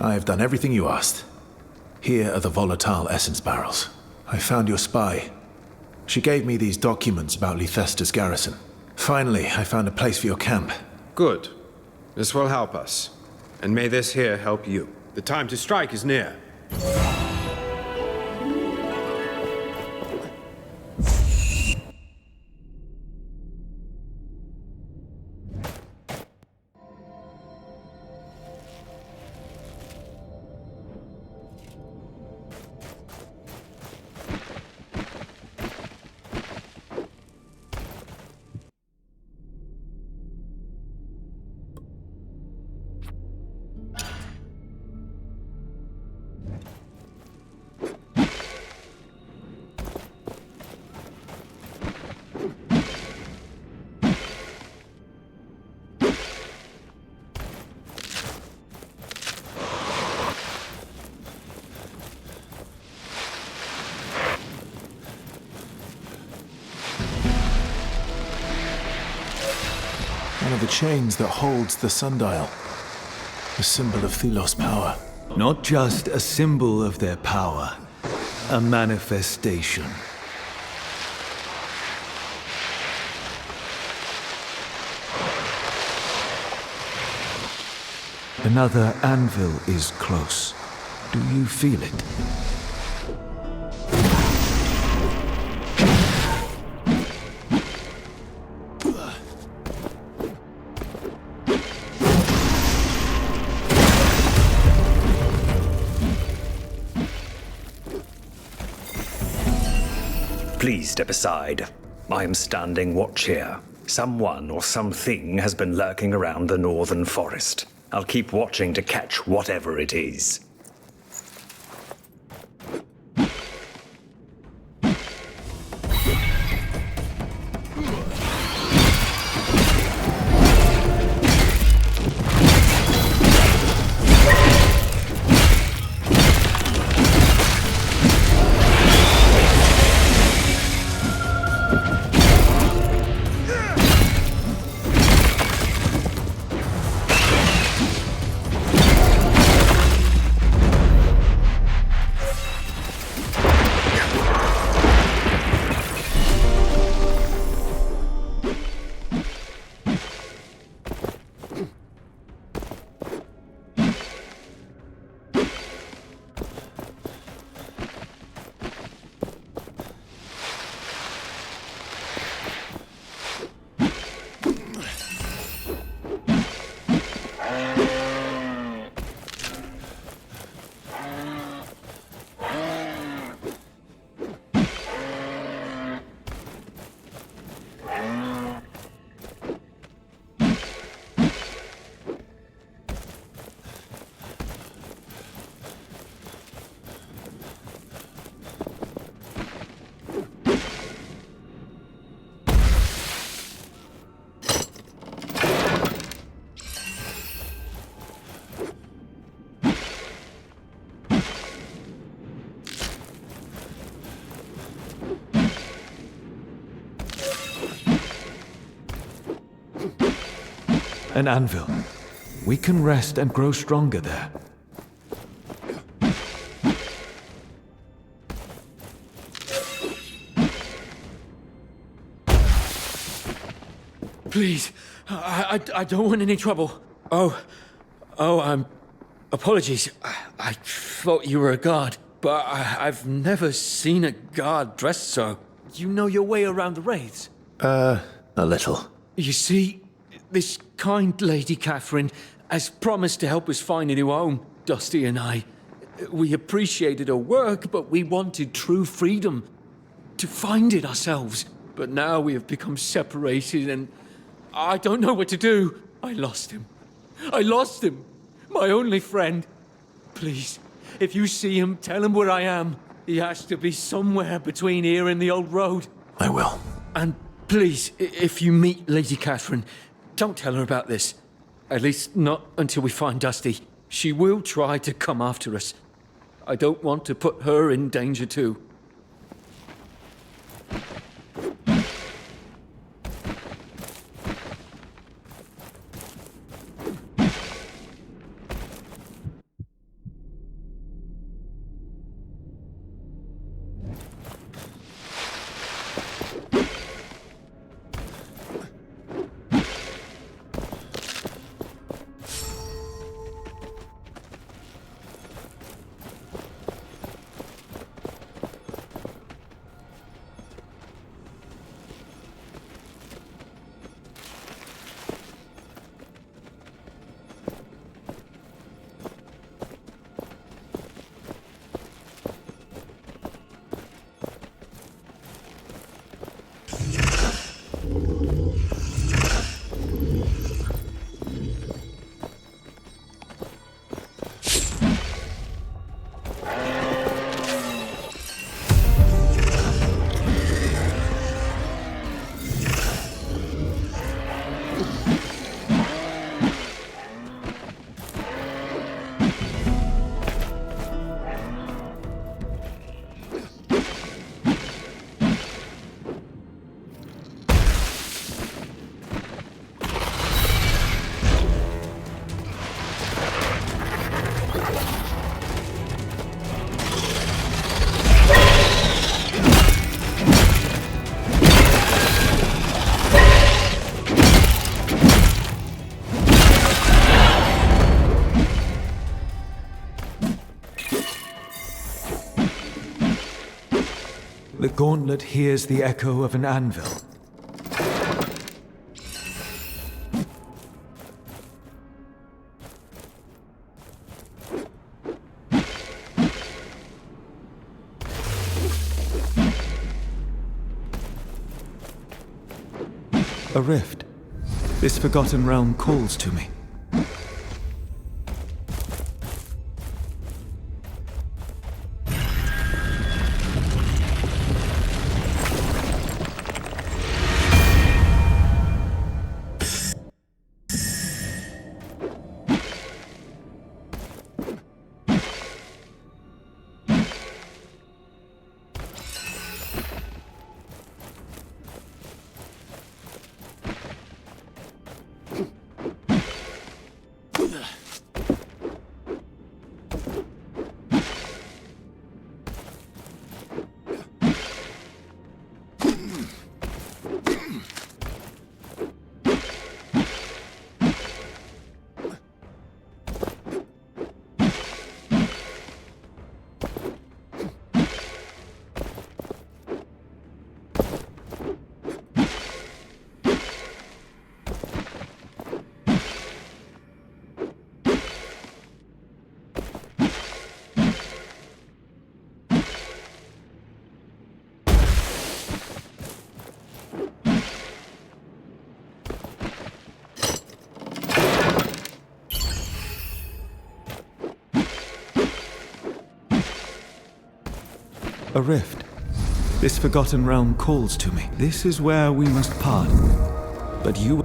I've done everything you asked. Here are the volatile essence barrels. I found your spy. She gave me these documents about Lythesta's garrison. Finally, I found a place for your camp. Good. This will help us. And may this here help you. The time to strike is near. One of the chains that holds the sundial. A symbol of Thelos' power. Not just a symbol of their power, a manifestation. Another anvil is close. Do you feel it? Please step aside. I am standing watch here. Someone or something has been lurking around the northern forest. I'll keep watching to catch whatever it is. An anvil. We can rest and grow stronger there. Please, I don't want any trouble. Apologies. I thought you were a guard, but I've never seen a guard dressed so. You know your way around the wraiths? A little. You see, this kind Lady Catherine has promised to help us find a new home, Dusty and I. We appreciated her work, but we wanted true freedom. To find it ourselves. But now we have become separated and I don't know what to do. I lost him. My only friend. Please, if you see him, tell him where I am. He has to be somewhere between here and the old road. I will. And please, if you meet Lady Catherine, don't tell her about this. At least not until we find Dusty. She will try to come after us. I don't want to put her in danger too. The gauntlet hears the echo of an anvil. A rift. This forgotten realm calls to me. A rift. This forgotten realm calls to me. This is where we must part. But you...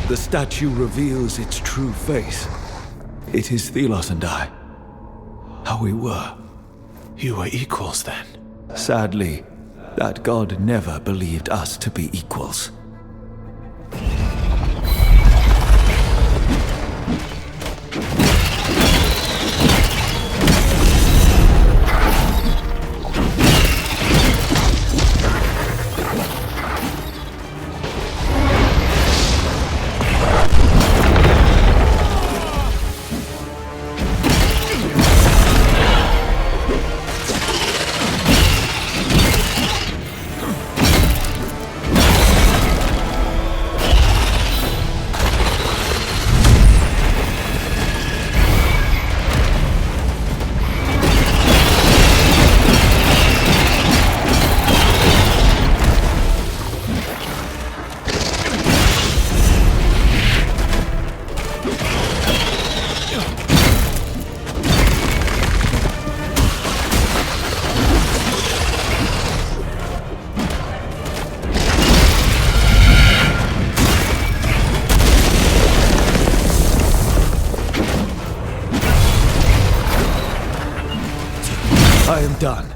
The statue reveals its true face. It is Thelos and I. How we were. You were equals then? Sadly, that god never believed us to be equals. I am done.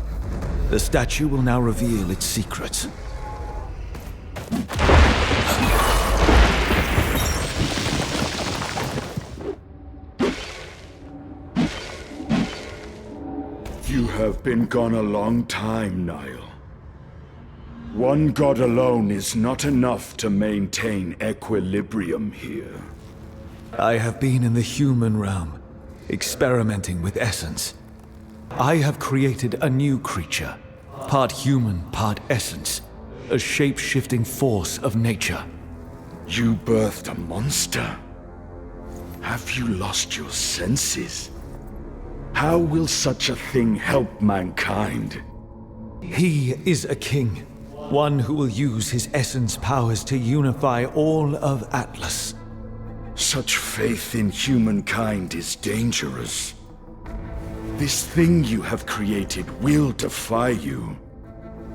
The statue will now reveal its secrets. You have been gone a long time, Niall. One god alone is not enough to maintain equilibrium here. I have been in the human realm, experimenting with essence. I have created a new creature, part human, part essence, a shape-shifting force of nature. You birthed a monster? Have you lost your senses? How will such a thing help mankind? He is a king, one who will use his essence powers to unify all of Atlas. Such faith in humankind is dangerous. This thing you have created will defy you.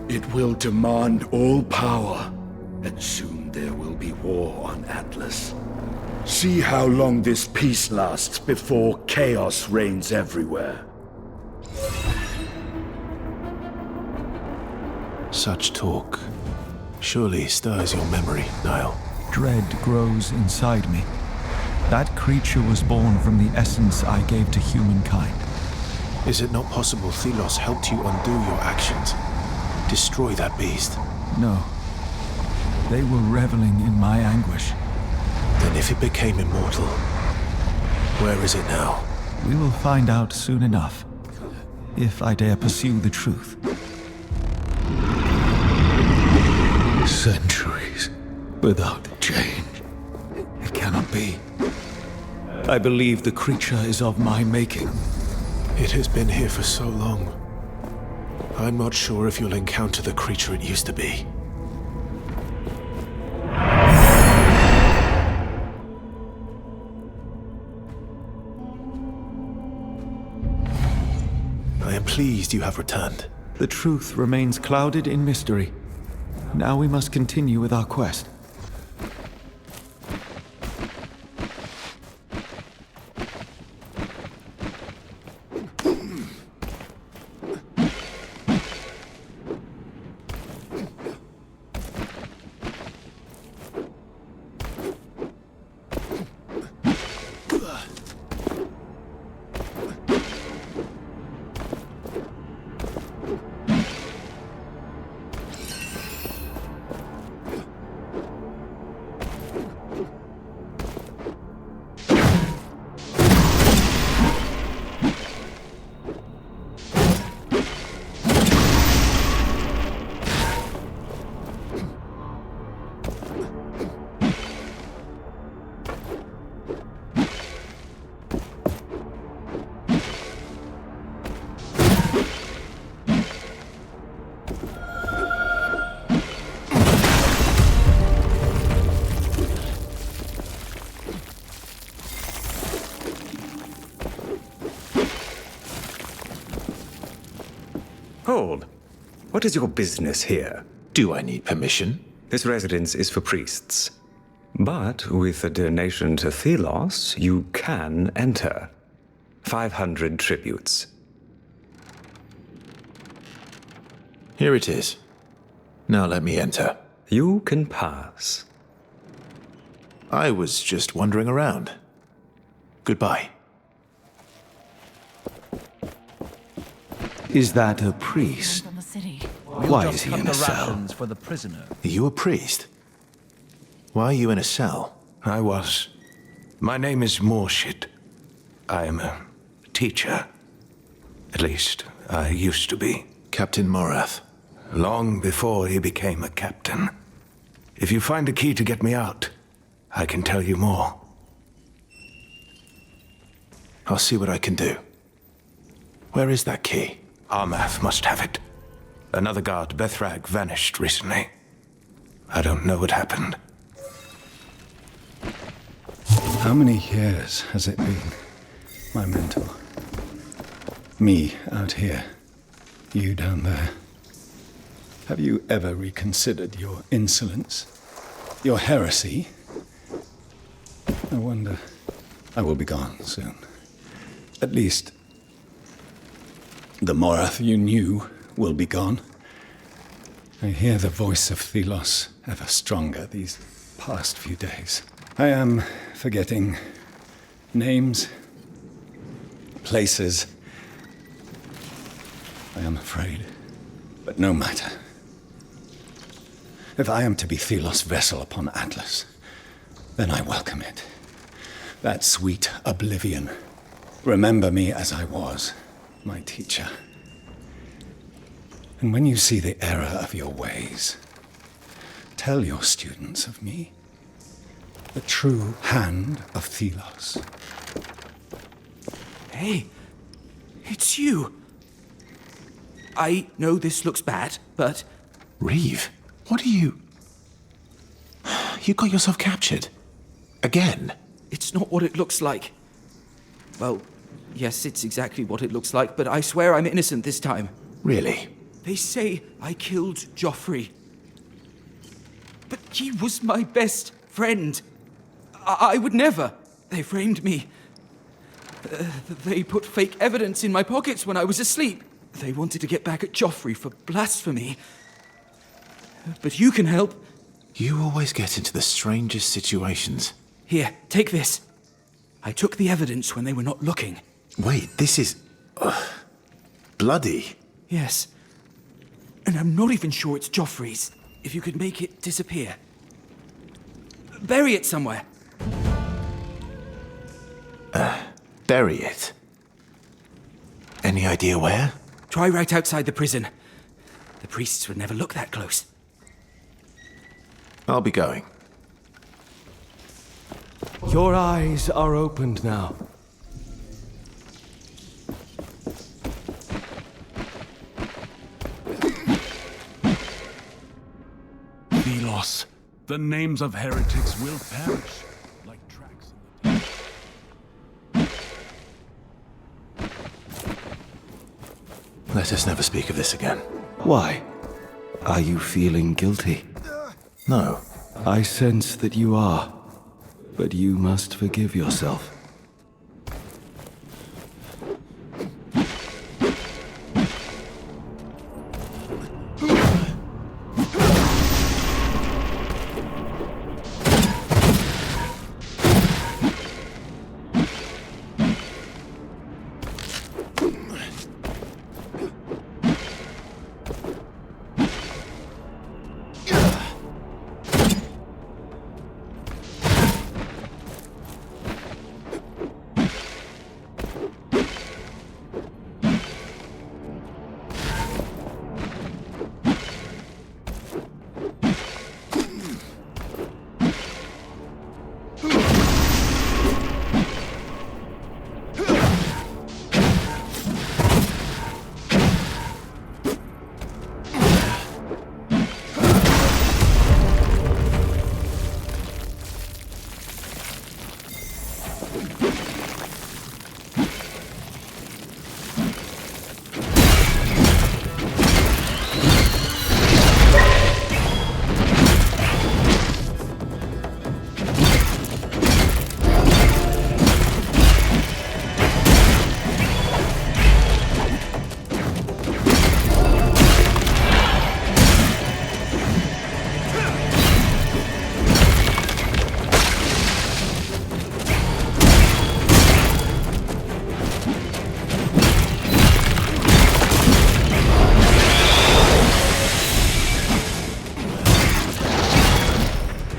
It will demand all power, and soon there will be war on Atlas. See how long this peace lasts before chaos reigns everywhere. Such talk surely stirs your memory, Niall. Dread grows inside me. That creature was born from the essence I gave to humankind. Is it not possible Thelos helped you undo your actions? Destroy that beast? No. They were reveling in my anguish. Then if it became immortal, where is it now? We will find out soon enough, if I dare pursue the truth. Centuries without change. It cannot be. I believe the creature is of my making. It has been here for so long. I'm not sure if you'll encounter the creature it used to be. I am pleased you have returned. The truth remains clouded in mystery. Now we must continue with our quest. Hold. What is your business here? Do I need permission? This residence is for priests. But with a donation to Thelos, you can enter. 500 tributes. Here it is. Now let me enter. You can pass. I was just wandering around. Goodbye. Is that a priest? From the city. Why is he in a cell? For the prisoner. Are you a priest? Why are you in a cell? I was. My name is Morshid. I am a teacher. At least, I used to be. Captain Morath. Long before he became a captain. If you find a key to get me out, I can tell you more. I'll see what I can do. Where is that key? Armath must have it. Another guard, Bethrag, vanished recently. I don't know what happened. How many years has it been, my mentor? Me out here, you down there. Have you ever reconsidered your insolence? Your heresy? I wonder. I will be gone soon. At least, the Morath you knew will be gone. I hear the voice of Thelos ever stronger these past few days. I am forgetting names, places, I am afraid. But no matter. If I am to be Thelos' vessel upon Atlas, then I welcome it. That sweet oblivion. Remember me as I was, my teacher. And when you see the error of your ways, tell your students of me, the true hand of Thelos. Hey, it's you. I know this looks bad, but... Reeve, what are you... You got yourself captured. Again. It's not what it looks like. Well, yes, it's exactly what it looks like, but I swear I'm innocent this time. Really? They say I killed Joffrey. But he was my best friend. I would never. They framed me. They put fake evidence in my pockets when I was asleep. They wanted to get back at Joffrey for blasphemy. But you can help. You always get into the strangest situations. Here, take this. I took the evidence when they were not looking. Wait, this is... bloody. Yes. And I'm not even sure it's Joffrey's. If you could make it disappear. Bury it somewhere. Bury it. Any idea where? Try right outside the prison. The priests would never look that close. I'll be going. Your eyes are opened now. Thelos, the names of heretics will perish like tracks in the... Let us never speak of this again. Why? Are you feeling guilty? No. I sense that you are. But you must forgive yourself.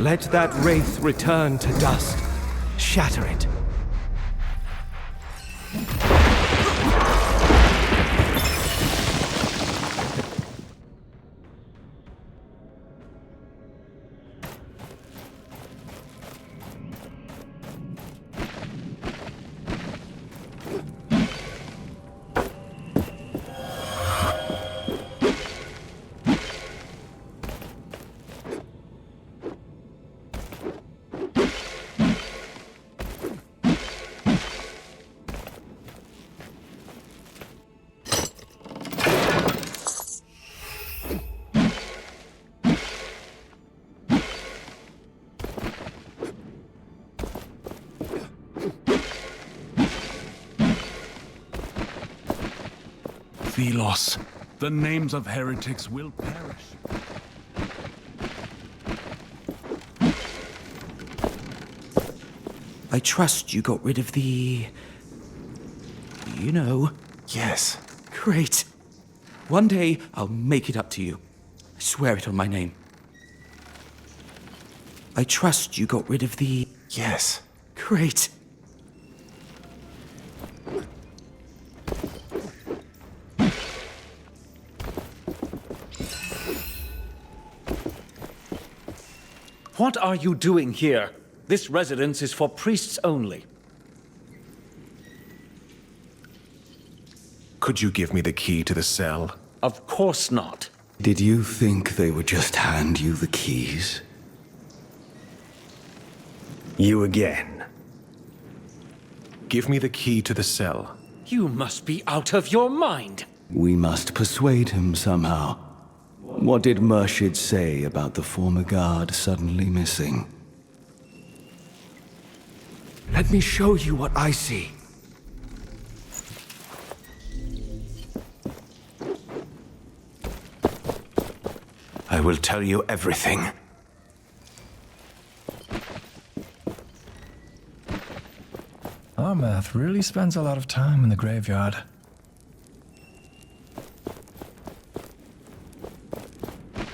Let that wraith return to dust. Shatter it. Thelos, the names of heretics will perish. I trust you got rid of the... You know. Yes. Great. One day, I'll make it up to you. I swear it on my name. I trust you got rid of the... Yes. Great. What are you doing here? This residence is for priests only. Could you give me the key to the cell? Of course not. Did you think they would just hand you the keys? You again. Give me the key to the cell. You must be out of your mind. We must persuade him somehow. What did Murshid say about the former guard suddenly missing? Let me show you what I see. I will tell you everything. Armath really spends a lot of time in the graveyard.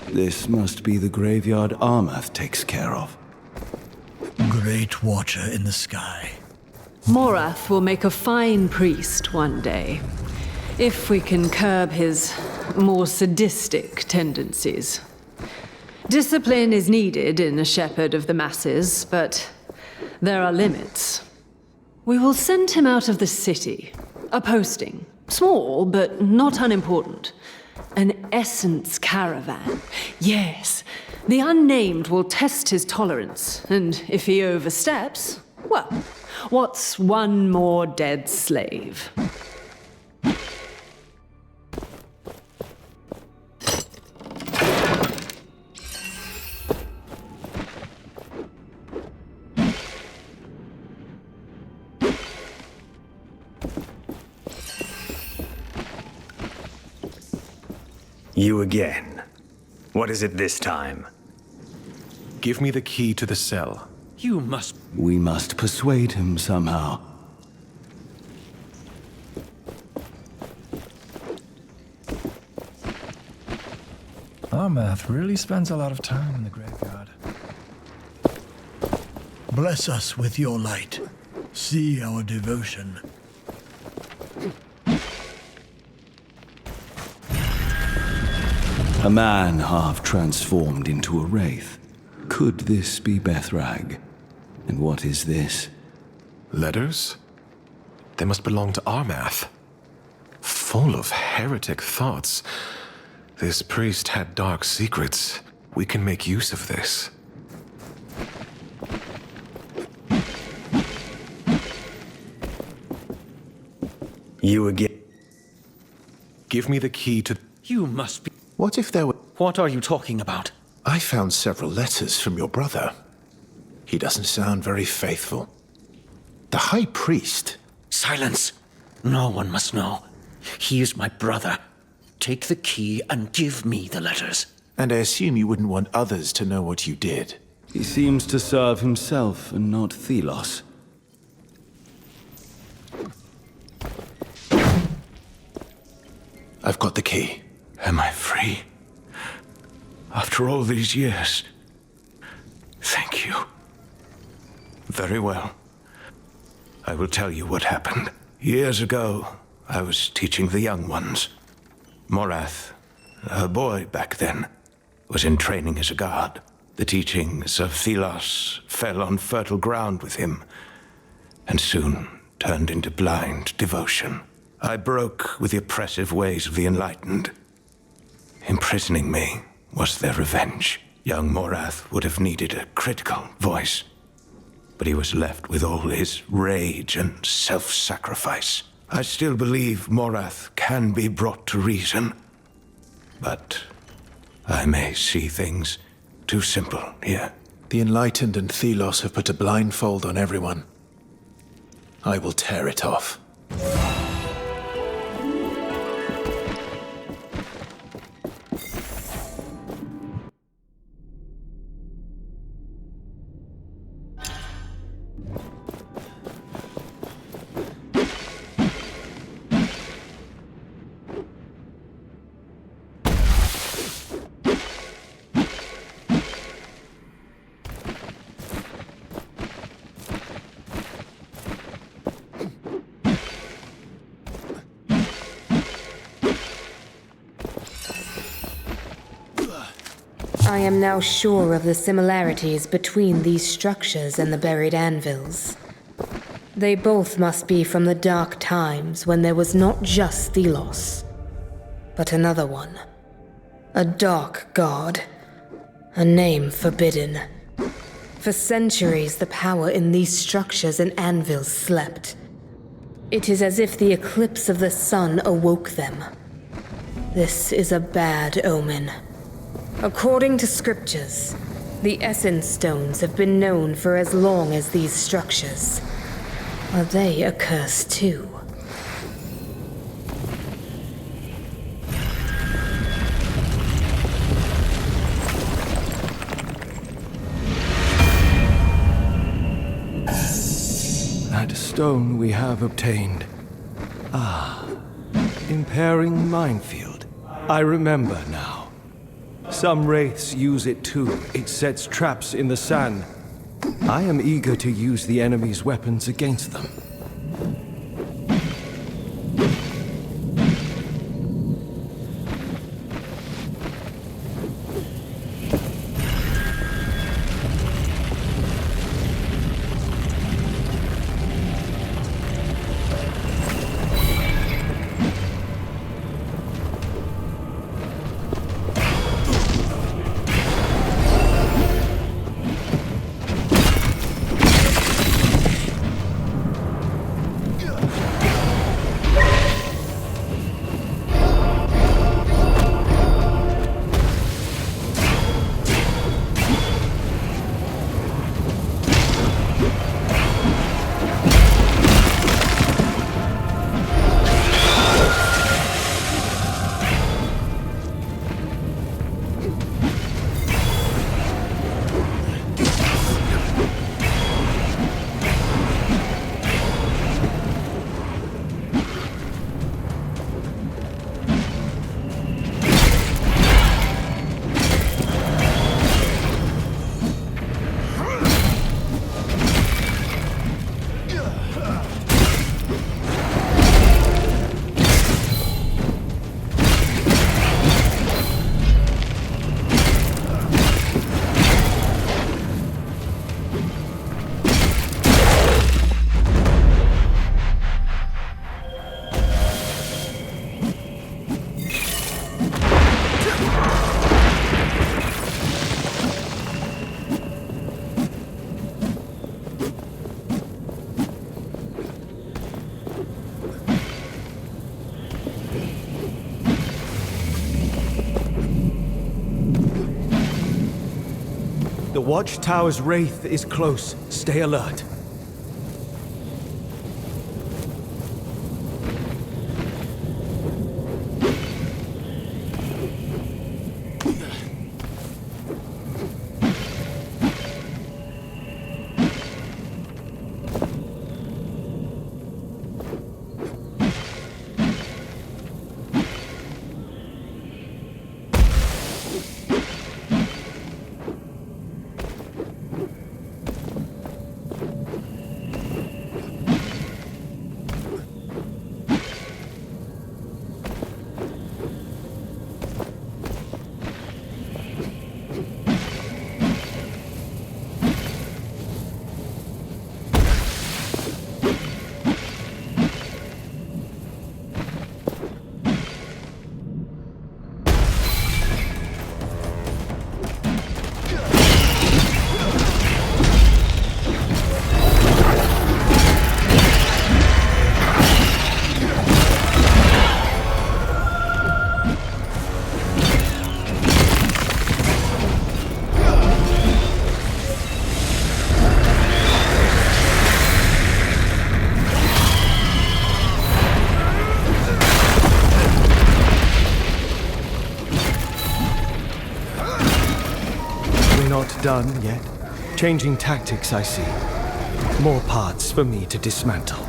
This must be the graveyard Armath takes care of. Great Watcher in the sky. Morath will make a fine priest one day, if we can curb his more sadistic tendencies. Discipline is needed in a shepherd of the masses, but there are limits. We will send him out of the city. A posting. Small, but not unimportant. An essence caravan. Yes, the unnamed will test his tolerance, and if he oversteps, well, what's one more dead slave? You again. What is it this time? Give me the key to the cell. You must... We must persuade him somehow. Armath really spends a lot of time in the graveyard. Bless us with your light. See our devotion. A man half transformed into a wraith. Could this be Bethrag? And what is this? Letters? They must belong to Armath. Full of heretic thoughts. This priest had dark secrets. We can make use of this. You again. Give me the key to... You must be... What if there were... What are you talking about? I found several letters from your brother. He doesn't sound very faithful. The High Priest... Silence! No one must know. He is my brother. Take the key and give me the letters. And I assume you wouldn't want others to know what you did. He seems to serve himself and not Thelos. I've got the key. Am I free? After all these years? Thank you. Very well. I will tell you what happened. Years ago, I was teaching the young ones. Morath, a boy back then, was in training as a guard. The teachings of Thelos fell on fertile ground with him, and soon turned into blind devotion. I broke with the oppressive ways of the Enlightened. Imprisoning me was their revenge. Young Morath would have needed a critical voice, but he was left with all his rage and self-sacrifice. I still believe Morath can be brought to reason, but I may see things too simple here. The Enlightened and Thelos have put a blindfold on everyone. I will tear it off. I am now sure of the similarities between these structures and the buried anvils. They both must be from the dark times when there was not just Thelos, but another one. A dark god. A name forbidden. For centuries, the power in these structures and anvils slept. It is as if the eclipse of the sun awoke them. This is a bad omen. According to scriptures, the Essence Stones have been known for as long as these structures. Are they a curse too? That stone we have obtained. Ah, impairing minefield. I remember now. Some wraiths use it too. It sets traps in the sand. I am eager to use the enemy's weapons against them. The Watchtower's wraith is close. Stay alert. Not done yet. Changing tactics, I see. More parts for me to dismantle.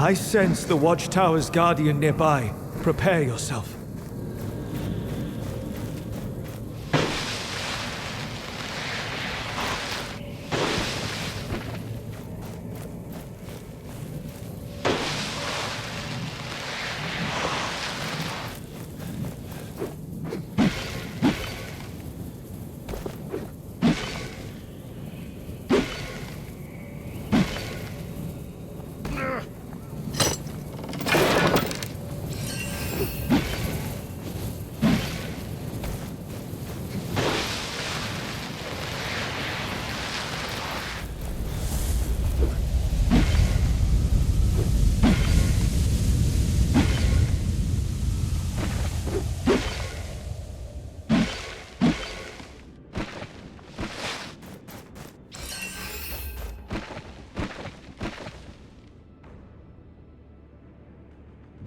I sense the Watchtower's guardian nearby. Prepare yourself.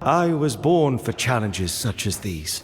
I was born for challenges such as these.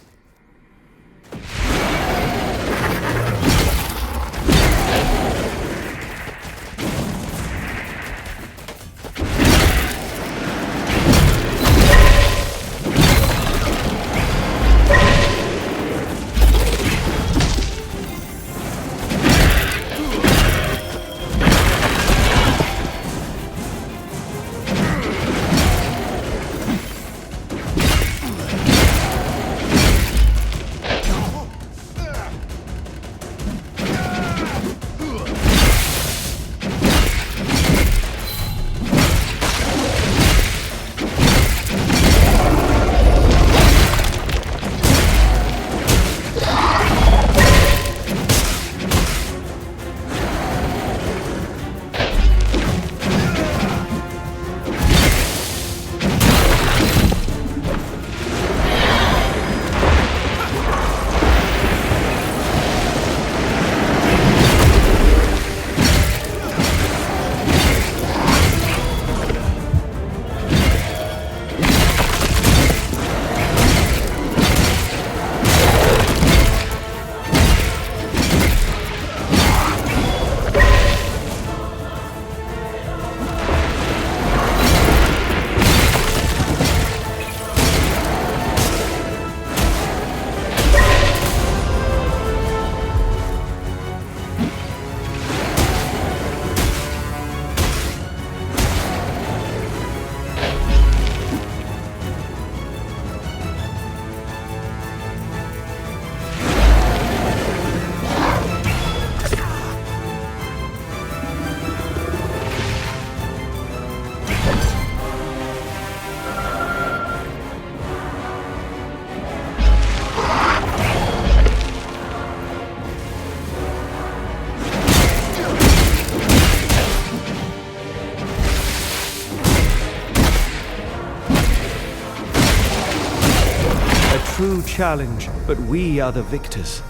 True challenge, but we are the victors.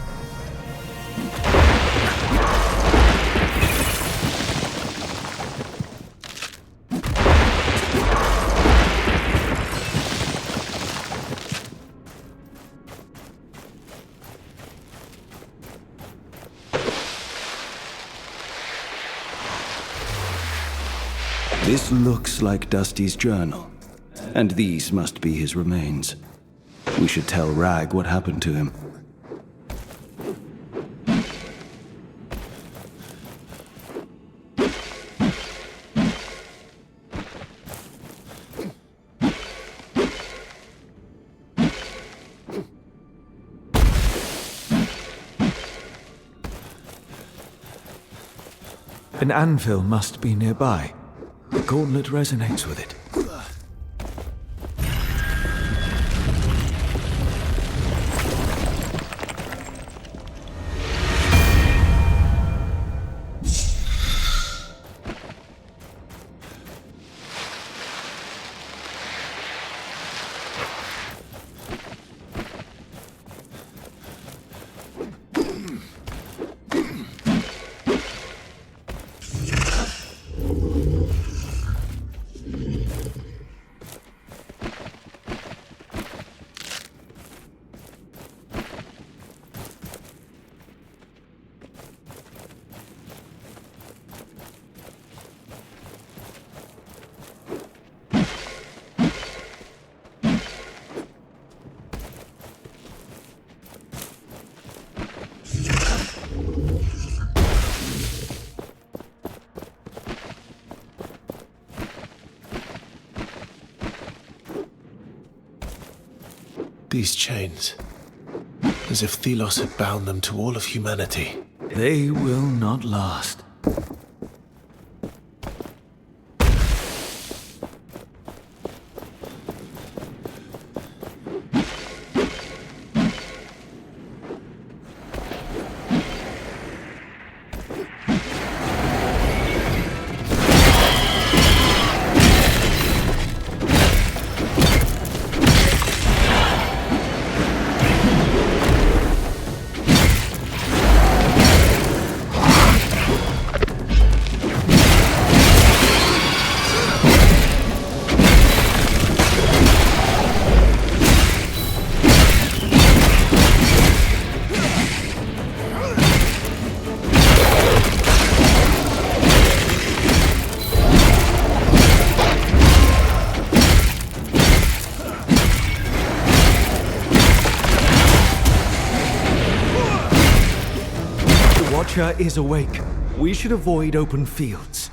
This looks like Dusty's journal, and these must be his remains. We should tell Rag what happened to him. An anvil must be nearby. The gauntlet resonates with it. These chains, as if Thelos had bound them to all of humanity. They will not last. Watcher is awake. We should avoid open fields.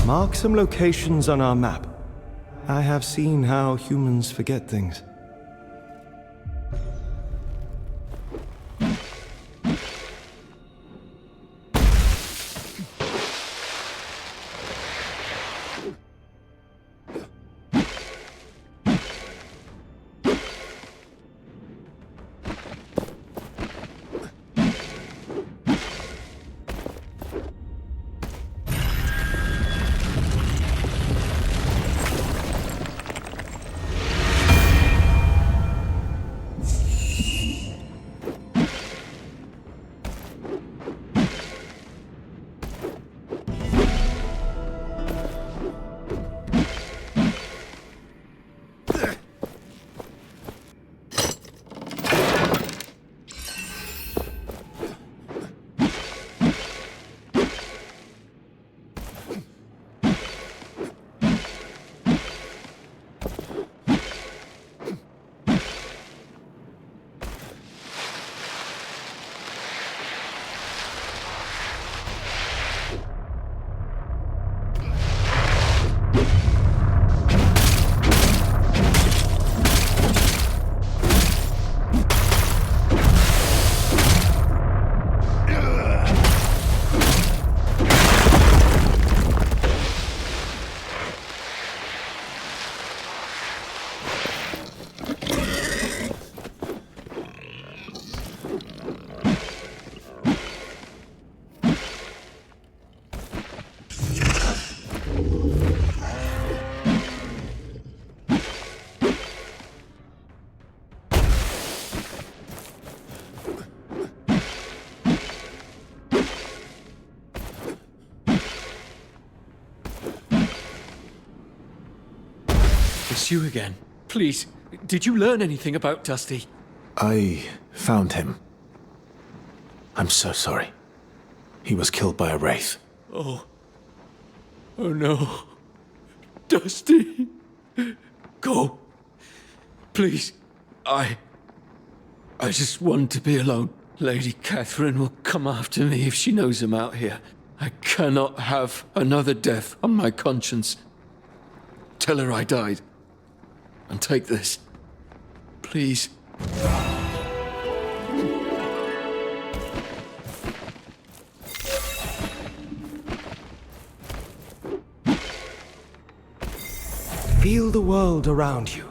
Mark some locations on our map. I have seen how humans forget things. It's you again. Please, did you learn anything about Dusty? I found him. I'm so sorry. He was killed by a wraith. Oh. Oh no. Dusty. Go. Please. I just want to be alone. Lady Catherine will come after me if she knows I'm out here. I cannot have another death on my conscience. Tell her I died. And take this. Please. Feel the world around you.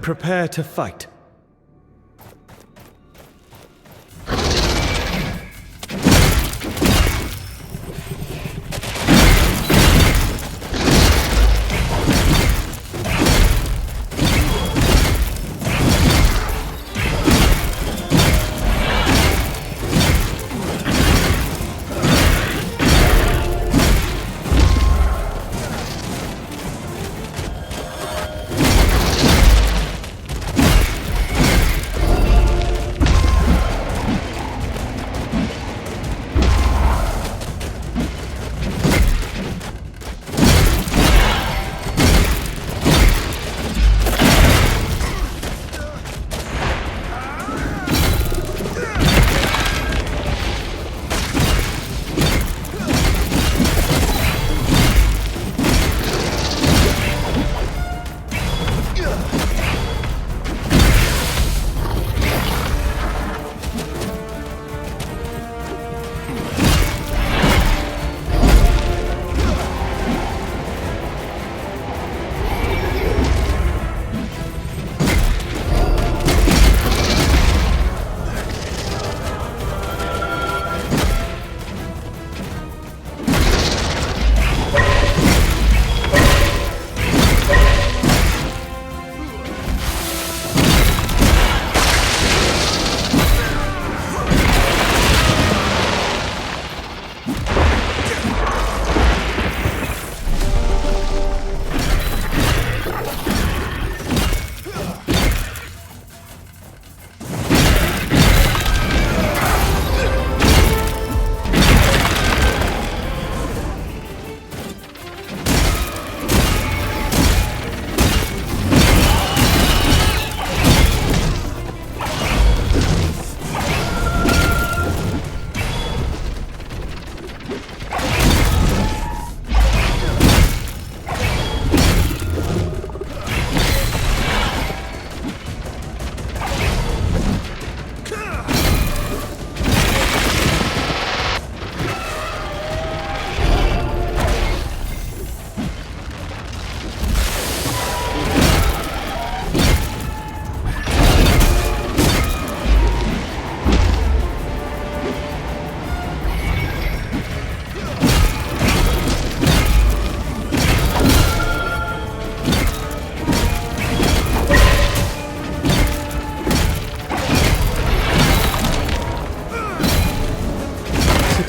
prepare to fight.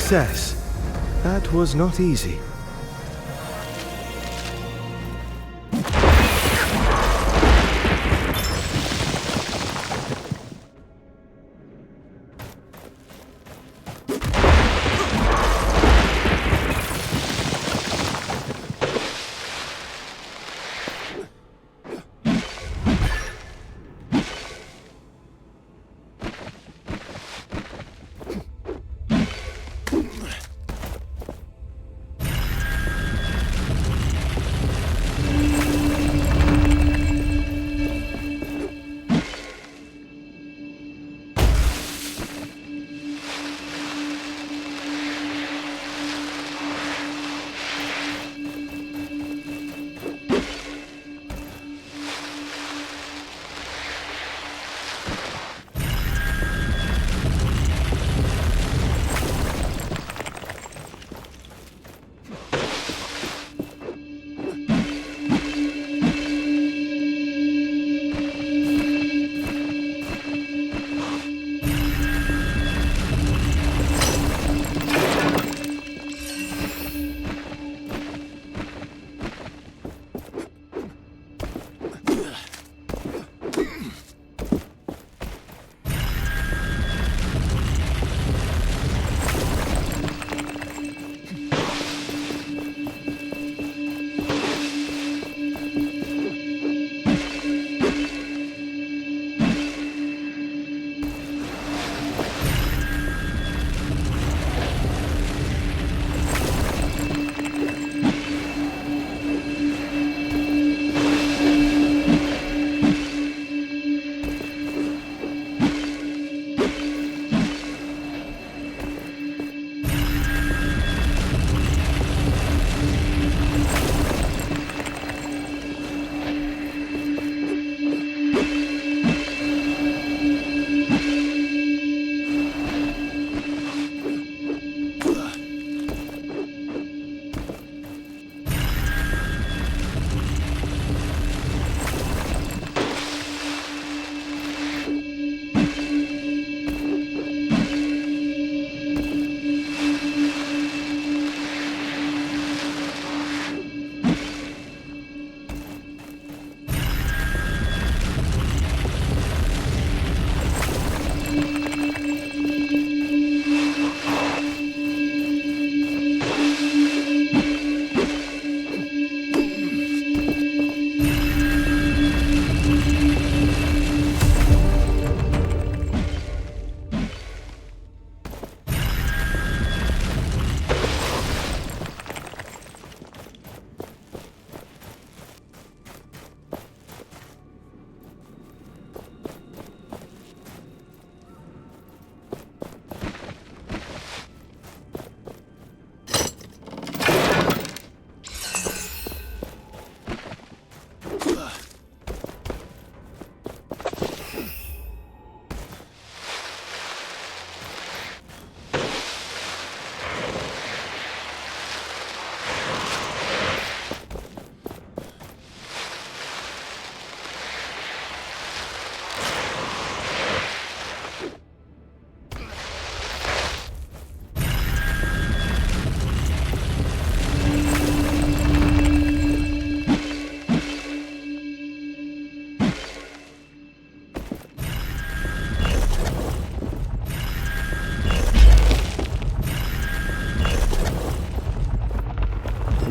Success. That was not easy.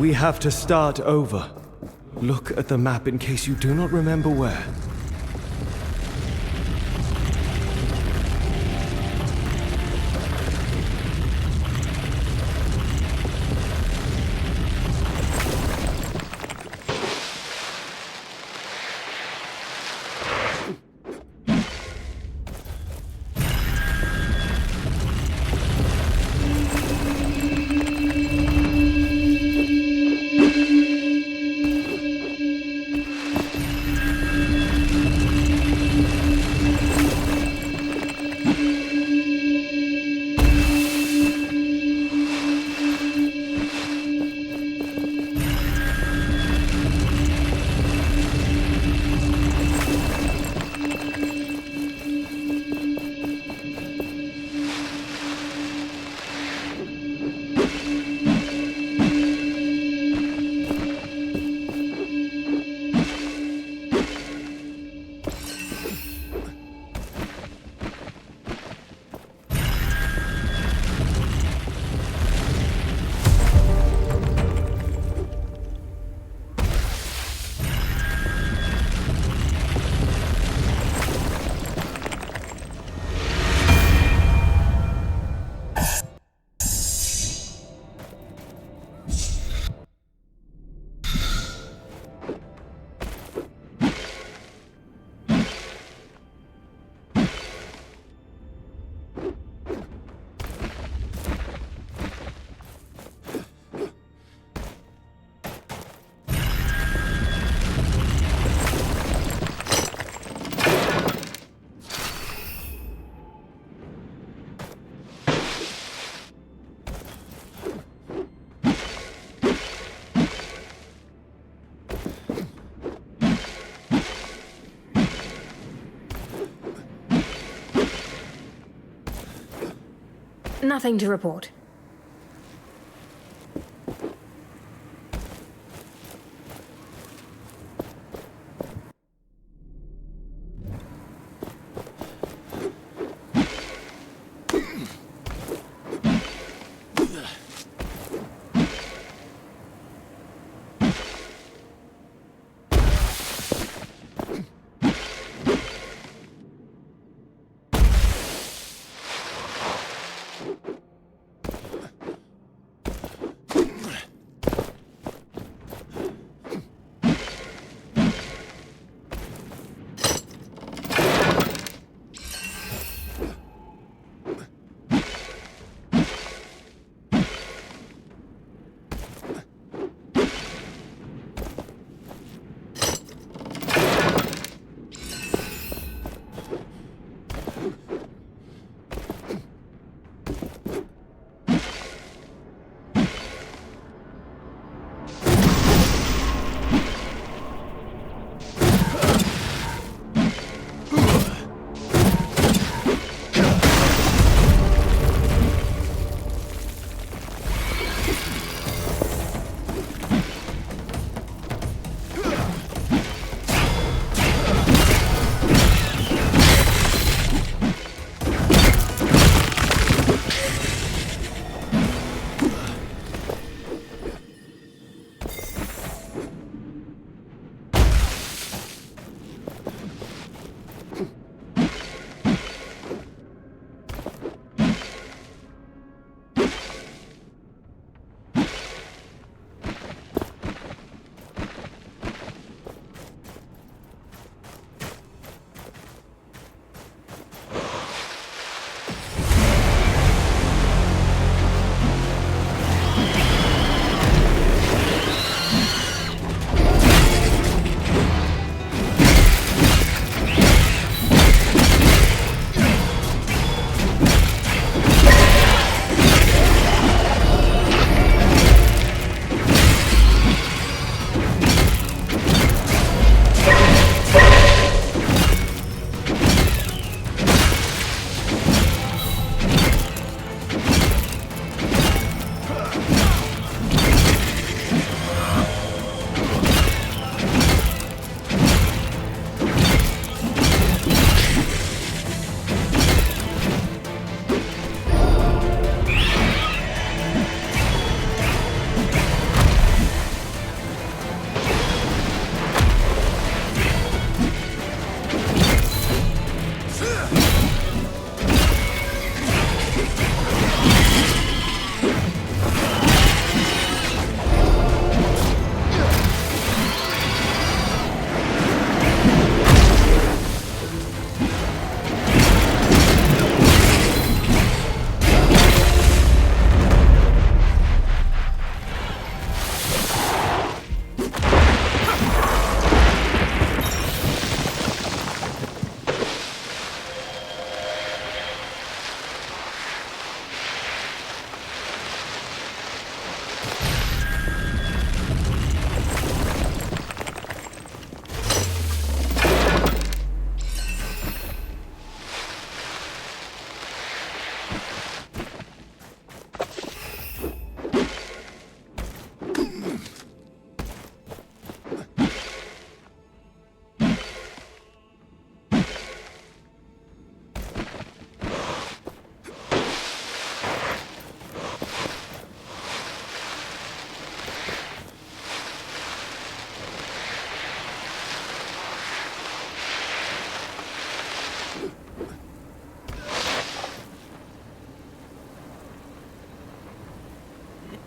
We have to start over. Look at the map in case you do not remember where. Nothing to report.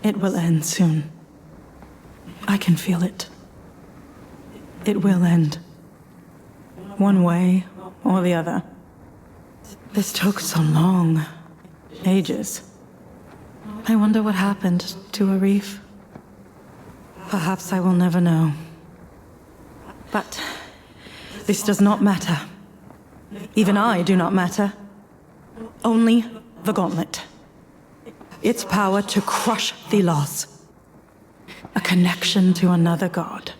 It will end soon. I can feel it. It will end. One way or the other. This took so long. Ages. I wonder what happened to Arif. Perhaps I will never know. But this does not matter. Even I do not matter. Only the gauntlet. Its power to crush the loss. A connection to another god.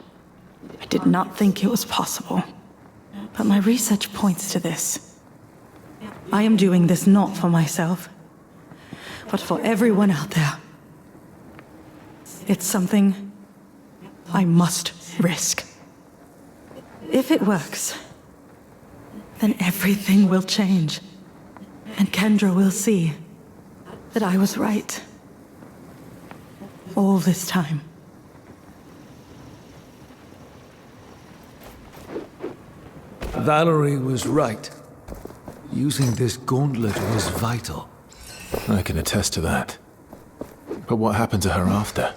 I did not think it was possible. But my research points to this. I am doing this not for myself, but for everyone out there. It's something I must risk. If it works, then everything will change. And Kendra will see that I was right. All this time. Valerie was right. Using this gauntlet was vital. I can attest to that. But what happened to her after?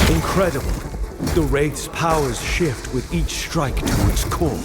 Incredible. The Wraith's powers shift with each strike to its core.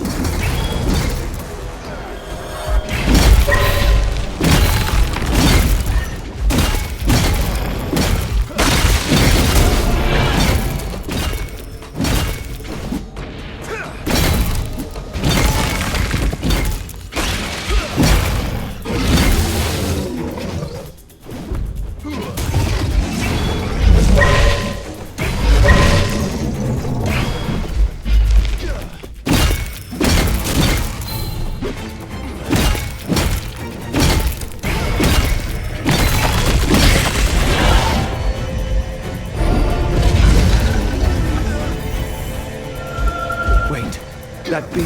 That beam.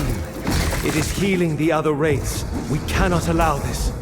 It is healing the other Wraiths. We cannot allow this.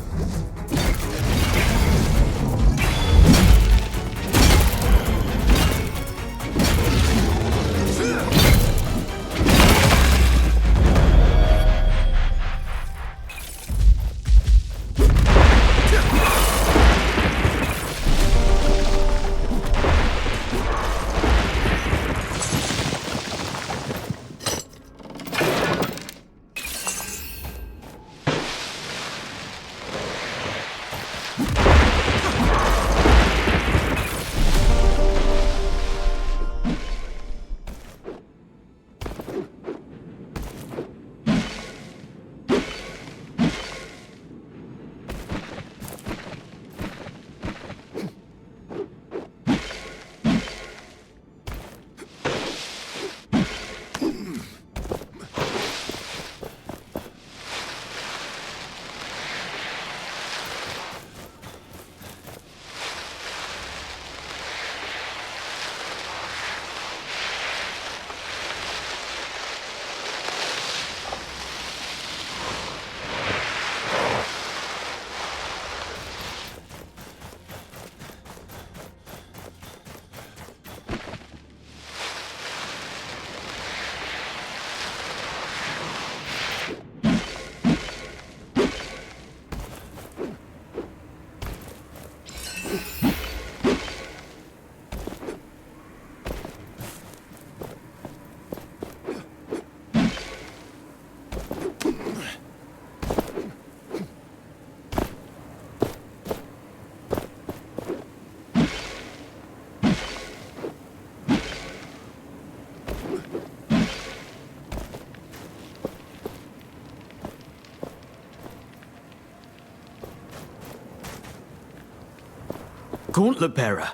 Gauntlet Bearer,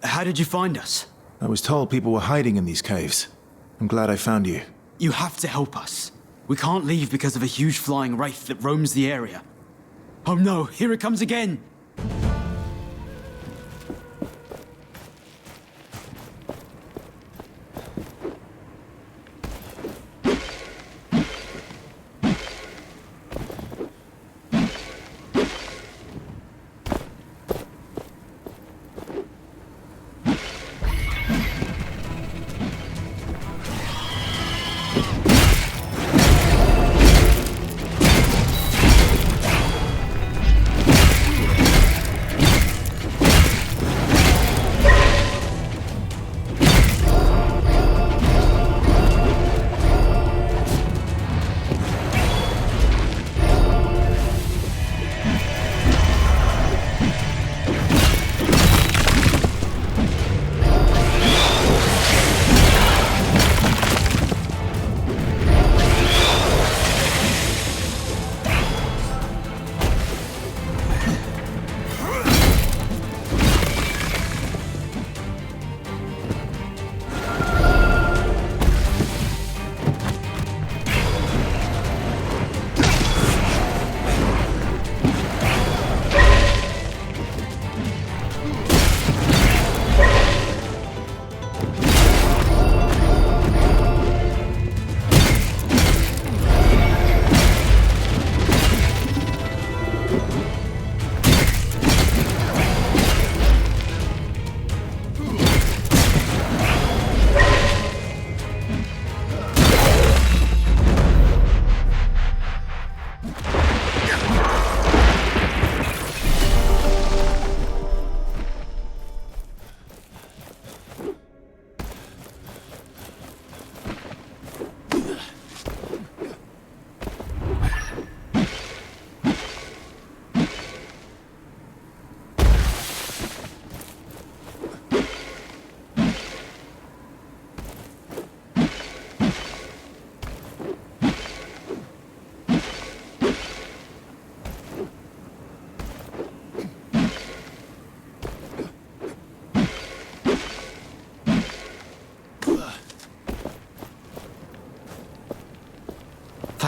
how did you find us? I was told people were hiding in these caves. I'm glad I found you. You have to help us. We can't leave because of a huge flying wraith that roams the area. Oh no, here it comes again!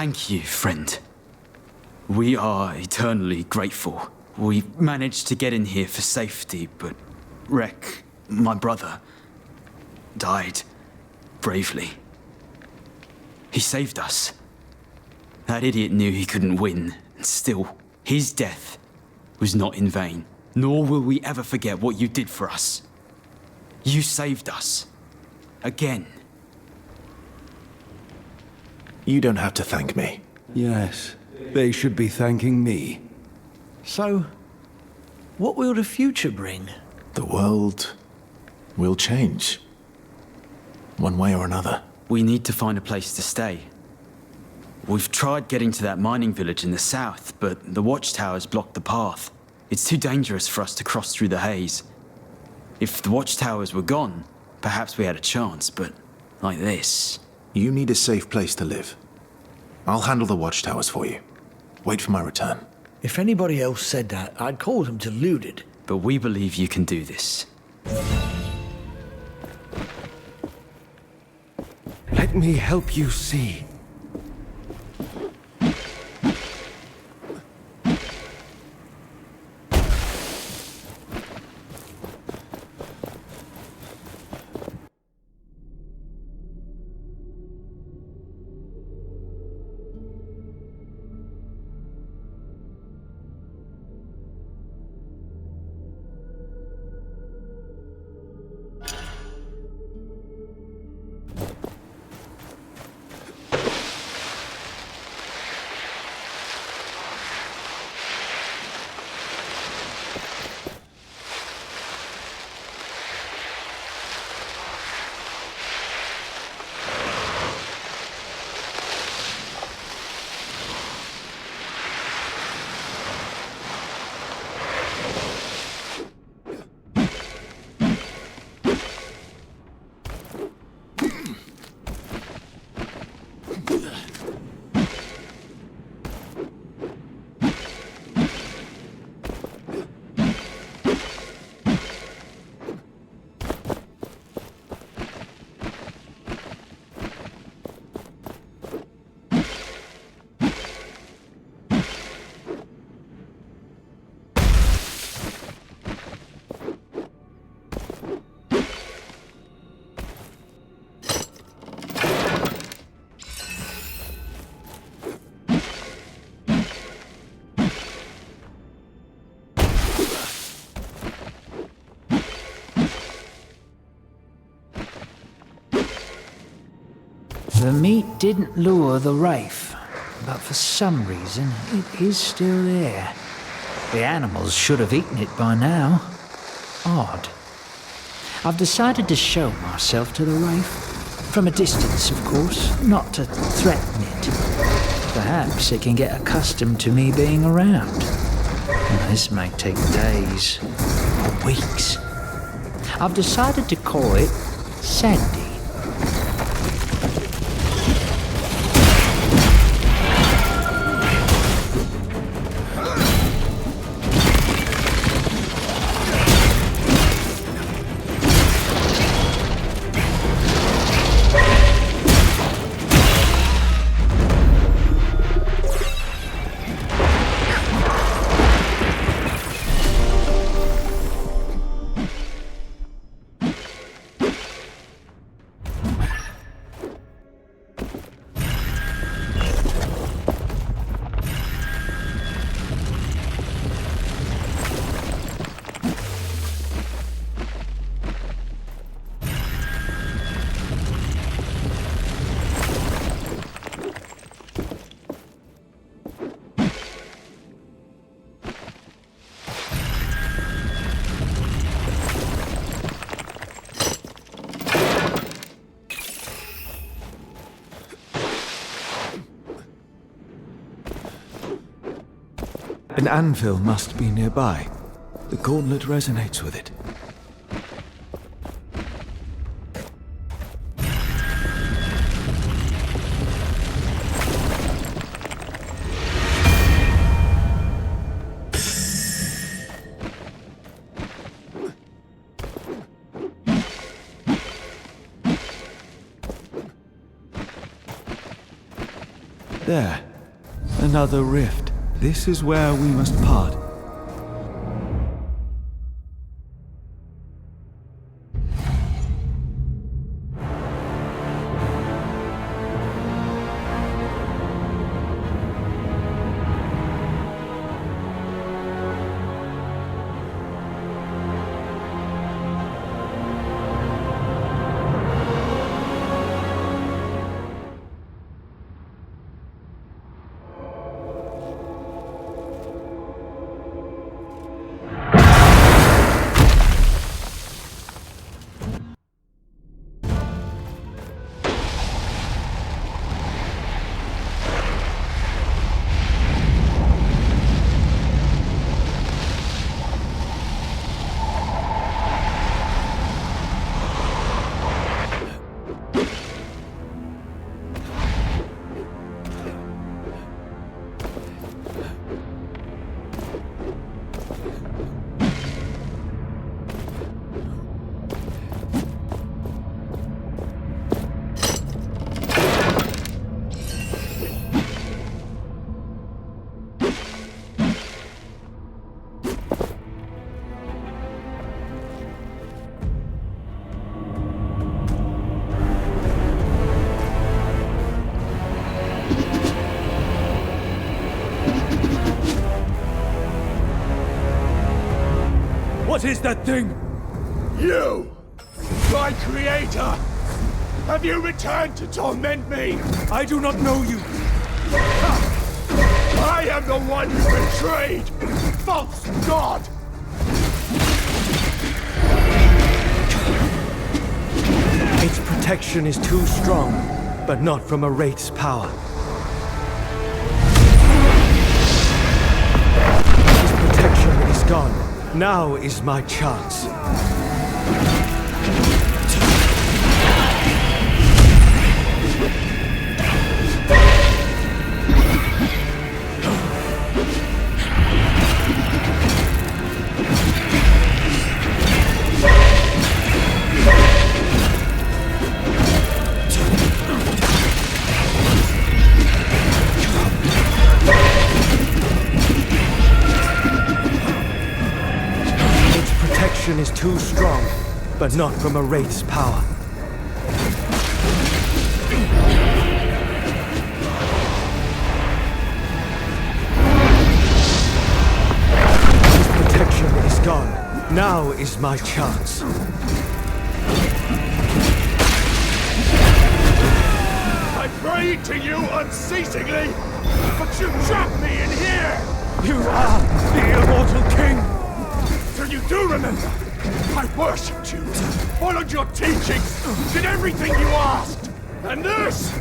Thank you, friend. We are eternally grateful. We managed to get in here for safety, but Rek, my brother, died bravely. He saved us. That idiot knew he couldn't win, and still, his death was not in vain. Nor will we ever forget what you did for us. You saved us. Again. You don't have to thank me. Yes, they should be thanking me. So, what will the future bring? The world will change. One way or another. We need to find a place to stay. We've tried getting to that mining village in the south, but the watchtowers blocked the path. It's too dangerous for us to cross through the haze. If the watchtowers were gone, perhaps we had a chance, but like this... You need a safe place to live. I'll handle the watchtowers for you. Wait for my return. If anybody else said that, I'd call them deluded. But we believe you can do this. Let me help you see. The meat didn't lure the Wraith, but for some reason it is still there. The animals should have eaten it by now. Odd. I've decided to show myself to the Wraith. From a distance, of course, not to threaten it. Perhaps it can get accustomed to me being around. This may take days or weeks. I've decided to call it Sandy. An anvil must be nearby. The gauntlet resonates with it. There. Another rift. This is where we must part. What is that thing? You! My creator! Have you returned to torment me? I do not know you. I am the one you betrayed! False god! Its protection is too strong, but not from a wraith's power. Its protection is gone. Now is my chance. Is too strong, but not from a wraith's power. His protection is gone. Now is my chance. I prayed to you unceasingly, but you trapped me in here! You are the immortal king! So you do remember? I worshipped you, followed your teachings, did everything you asked. And this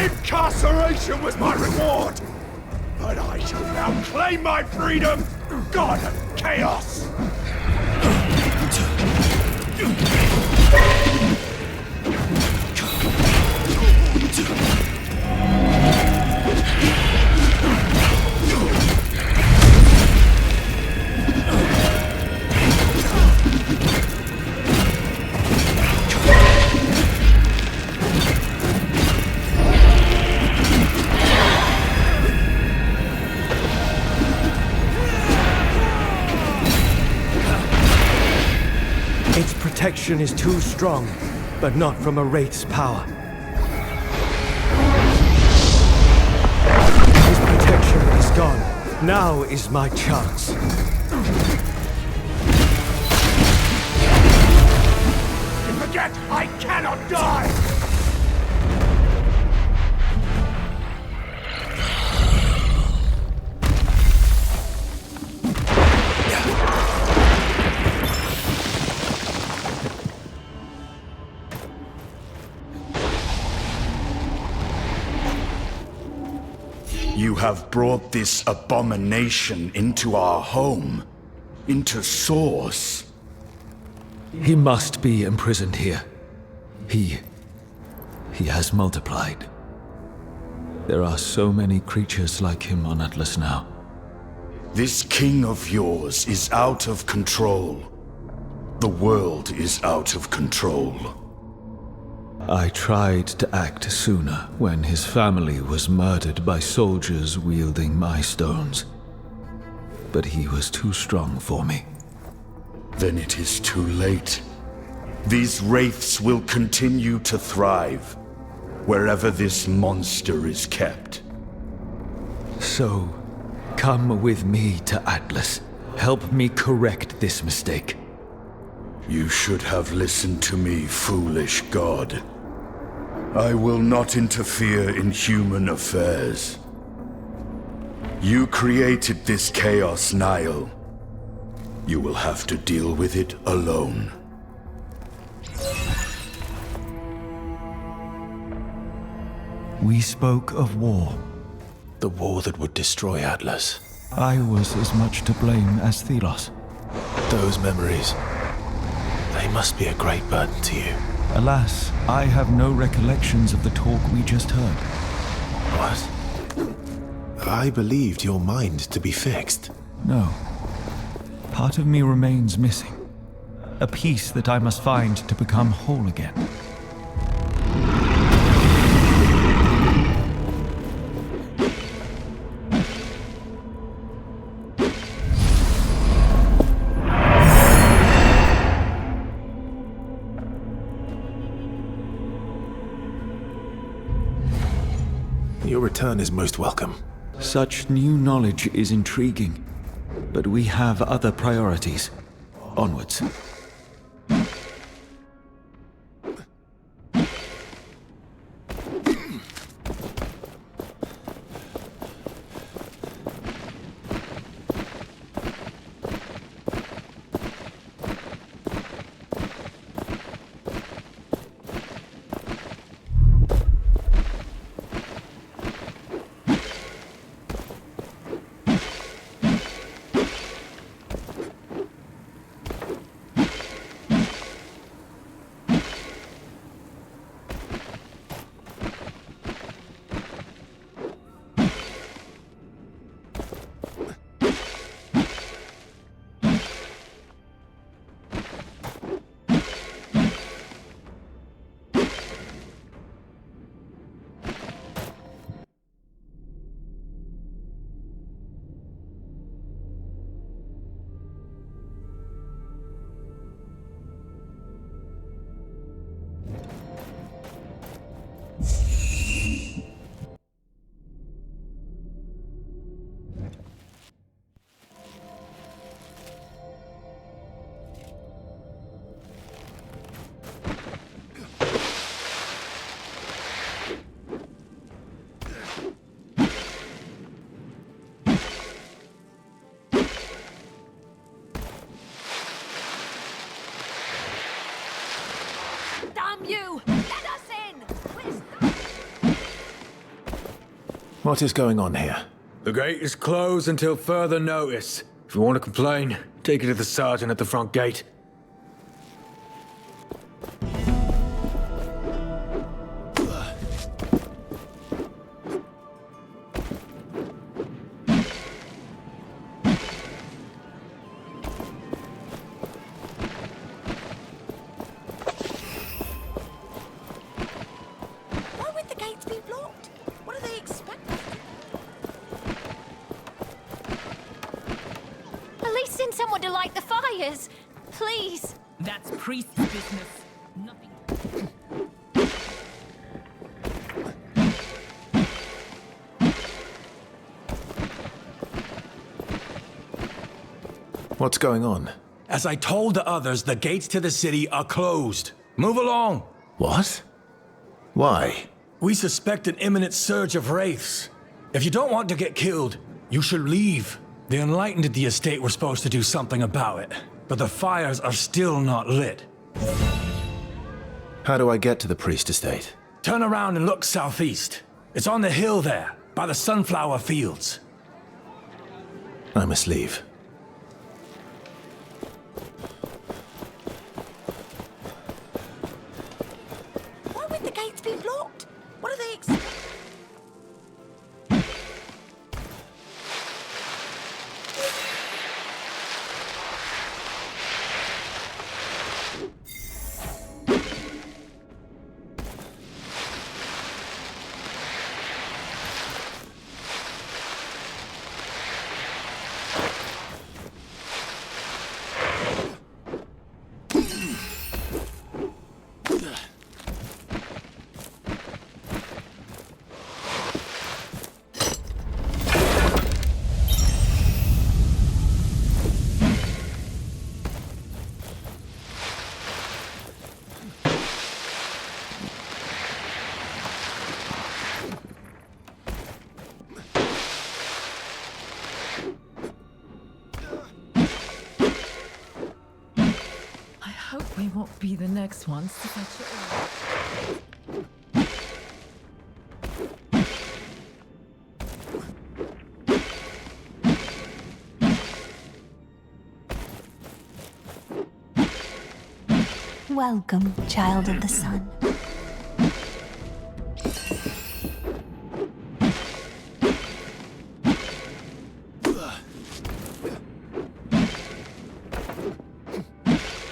incarceration was my reward. But I shall now claim my freedom, god of chaos. Protection is too strong, but not from a wraith's power. His protection is gone. Now is my chance. You forget I cannot die! You have brought this abomination into our home, into Source. He must be imprisoned here. He has multiplied. There are so many creatures like him on Atlas now. This king of yours is out of control. The world is out of control. I tried to act sooner when his family was murdered by soldiers wielding my stones. But he was too strong for me. Then it is too late. These wraiths will continue to thrive wherever this monster is kept. So, come with me to Atlas. Help me correct this mistake. You should have listened to me, foolish god. I will not interfere in human affairs. You created this chaos, Nile. You will have to deal with it alone. We spoke of war. The war that would destroy Atlas. I was as much to blame as Thelos. Those memories, they must be a great burden to you. Alas, I have no recollections of the talk we just heard. What? I believed your mind to be fixed. No. Part of me remains missing. A piece that I must find to become whole again. Your return is most welcome. Such new knowledge is intriguing, but we have other priorities. Onwards. What is going on here? The gate is closed until further notice. If you want to complain, take it to the sergeant at the front gate. Please! That's priest's business. Nothing. What's going on? As I told the others, the gates to the city are closed. Move along! What? Why? We suspect an imminent surge of wraiths. If you don't want to get killed, you should leave. The Enlightened at the estate were supposed to do something about it, but the fires are still not lit. How do I get to the priest estate? Turn around and look southeast. It's on the hill there, by the sunflower fields. I must leave. Why would the gates be blocked? What are they They won't be the next ones to fetch it. Welcome, child of the sun.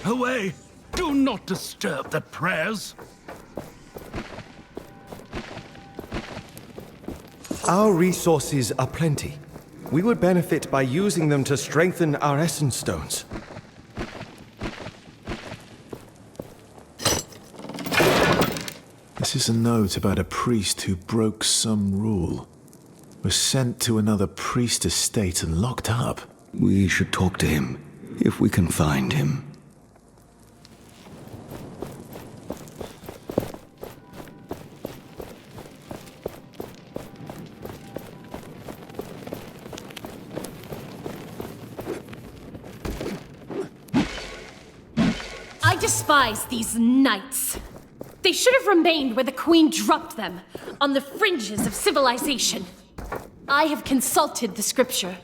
Away! Do not disturb the prayers. Our resources are plenty. We would benefit by using them to strengthen our essence stones. This is a note about a priest who broke some rule. Was sent to another priest estate and locked up. We should talk to him, if we can find him. I despise these knights. They should have remained where the Queen dropped them, on the fringes of civilization. I have consulted the scripture.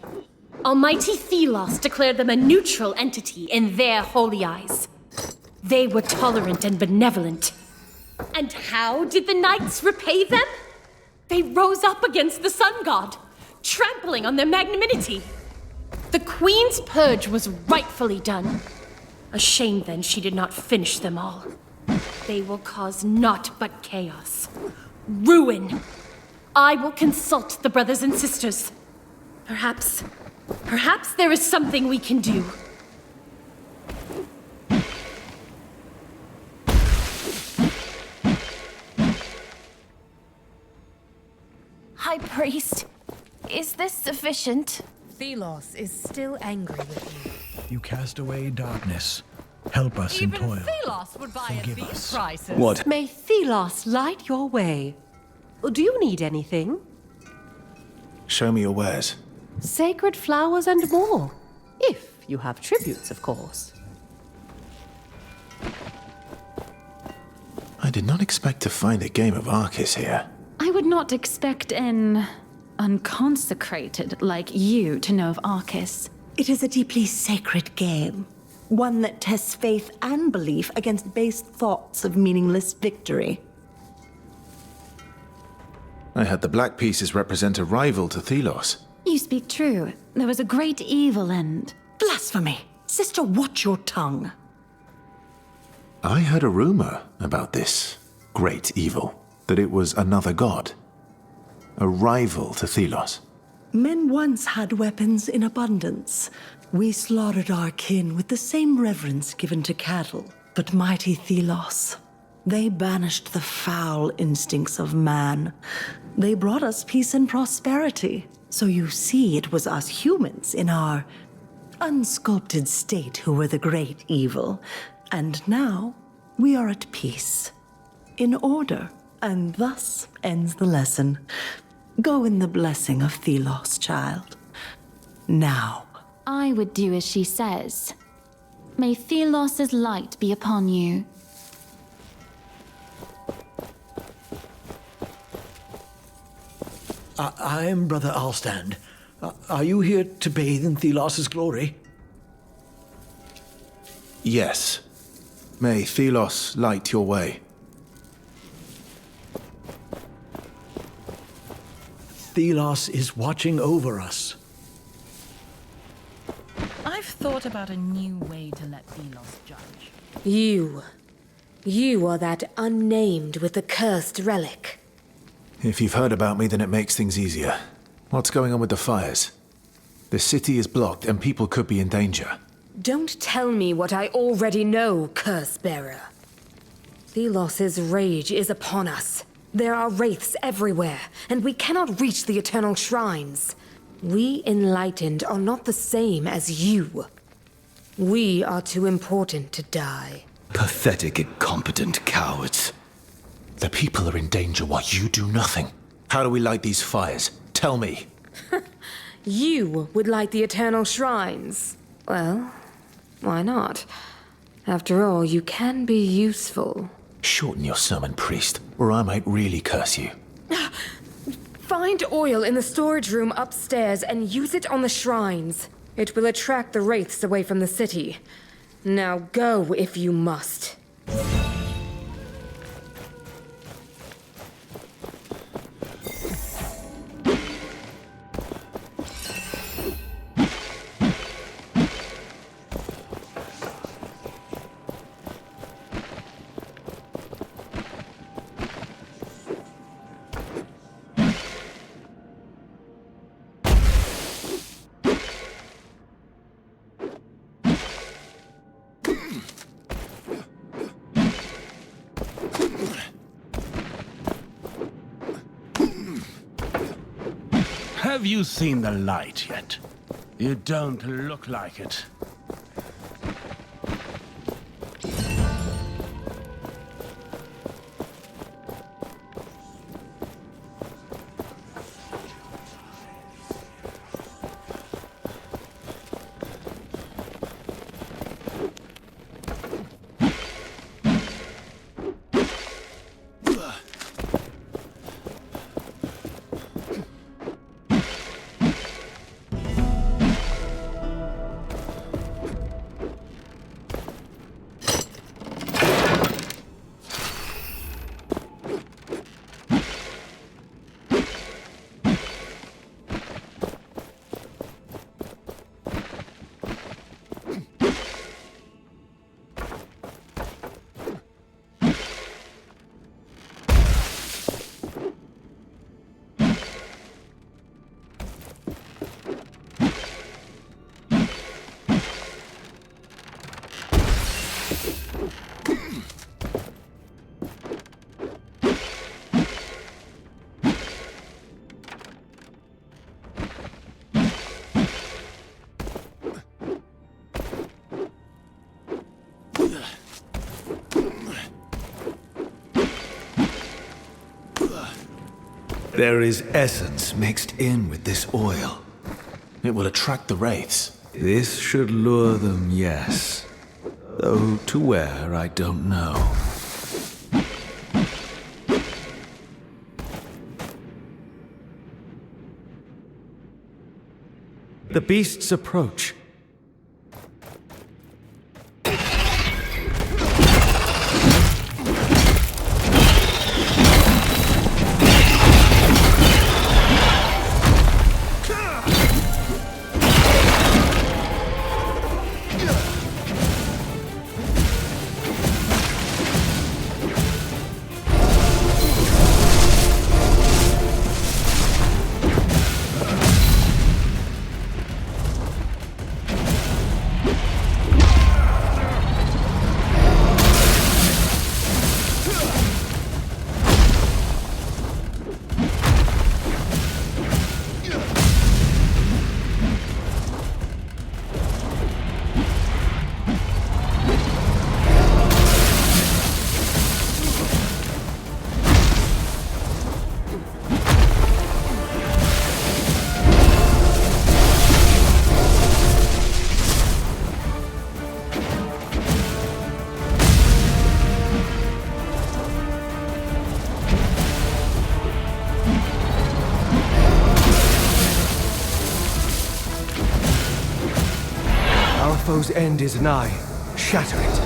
Almighty Thelos declared them a neutral entity in their holy eyes. They were tolerant and benevolent. And how did the knights repay them? They rose up against the sun god, trampling on their magnanimity. The Queen's purge was rightfully done. A shame then she did not finish them all. They will cause naught but chaos. Ruin. I will consult the brothers and sisters. Perhaps there is something we can do. High Priest, is this sufficient? Thelos is still angry with you. You cast away darkness. Help us in toil. Thelos would buy Forgive at these us. prices. What? May Thelos light your way. Do you need anything? Show me your wares. Sacred flowers and more. If you have tributes, of course. I did not expect to find a game of Arcus here. I would not expect an unconsecrated like you to know of Arcus. It is a deeply sacred game. One that tests faith and belief against base thoughts of meaningless victory. I had the black pieces represent a rival to Thelos. You speak true. There was a great evil and... Blasphemy! Sister, watch your tongue. I heard a rumor about this great evil, that it was another god. A rival to Thelos. Men once had weapons in abundance. We slaughtered our kin with the same reverence given to cattle. But mighty Thelos, they banished the foul instincts of man. They brought us peace and prosperity. So you see, it was us humans in our unsculpted state who were the great evil. And now we are at peace, in order, and thus ends the lesson. Go in the blessing of Thelos, child. Now. I would do as she says. May Thelos' light be upon you. I am Brother Alstand. Are you here to bathe in Thelos' glory? Yes. May Thelos light your way. Thelos is watching over us. I've thought about a new way to let Thelos judge. You are that unnamed with the cursed relic. If you've heard about me, then it makes things easier. What's going on with the fires? The city is blocked and people could be in danger. Don't tell me what I already know, Curse Bearer. Thelos' rage is upon us. There are wraiths everywhere, and we cannot reach the Eternal Shrines. We Enlightened are not the same as you. We are too important to die. Pathetic, incompetent cowards. The people are in danger while you do nothing. How do we light these fires? Tell me. You would light the Eternal Shrines. Well, why not? After all, you can be useful. Shorten your sermon, priest, or I might really curse you. Find oil in the storage room upstairs and use it on the shrines. It will attract the wraiths away from the city. Now go if you must. Have you seen the light yet? You don't look like it. There is essence mixed in with this oil. It will attract the wraiths. This should lure them, yes. Though to where, I don't know. The beasts approach. Our foe's end is nigh. Shatter it.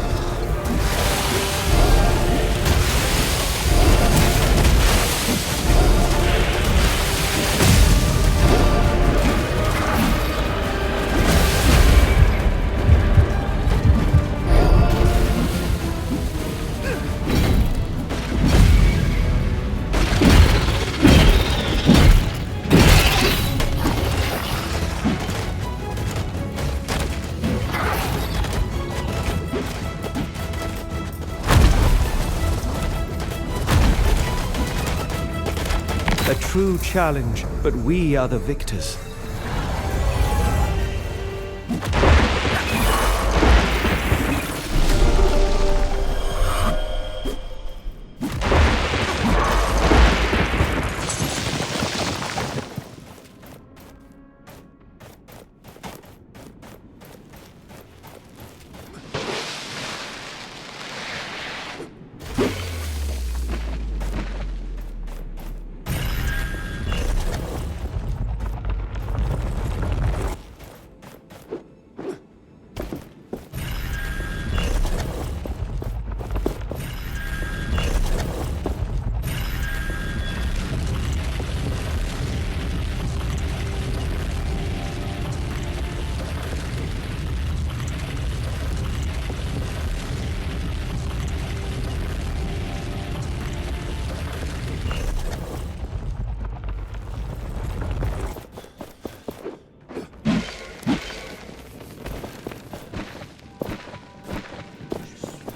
A true challenge, but we are the victors.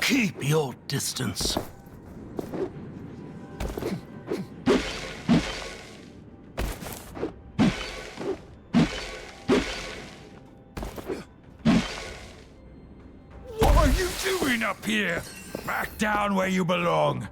Keep your distance. What are you doing up here? Back down where you belong.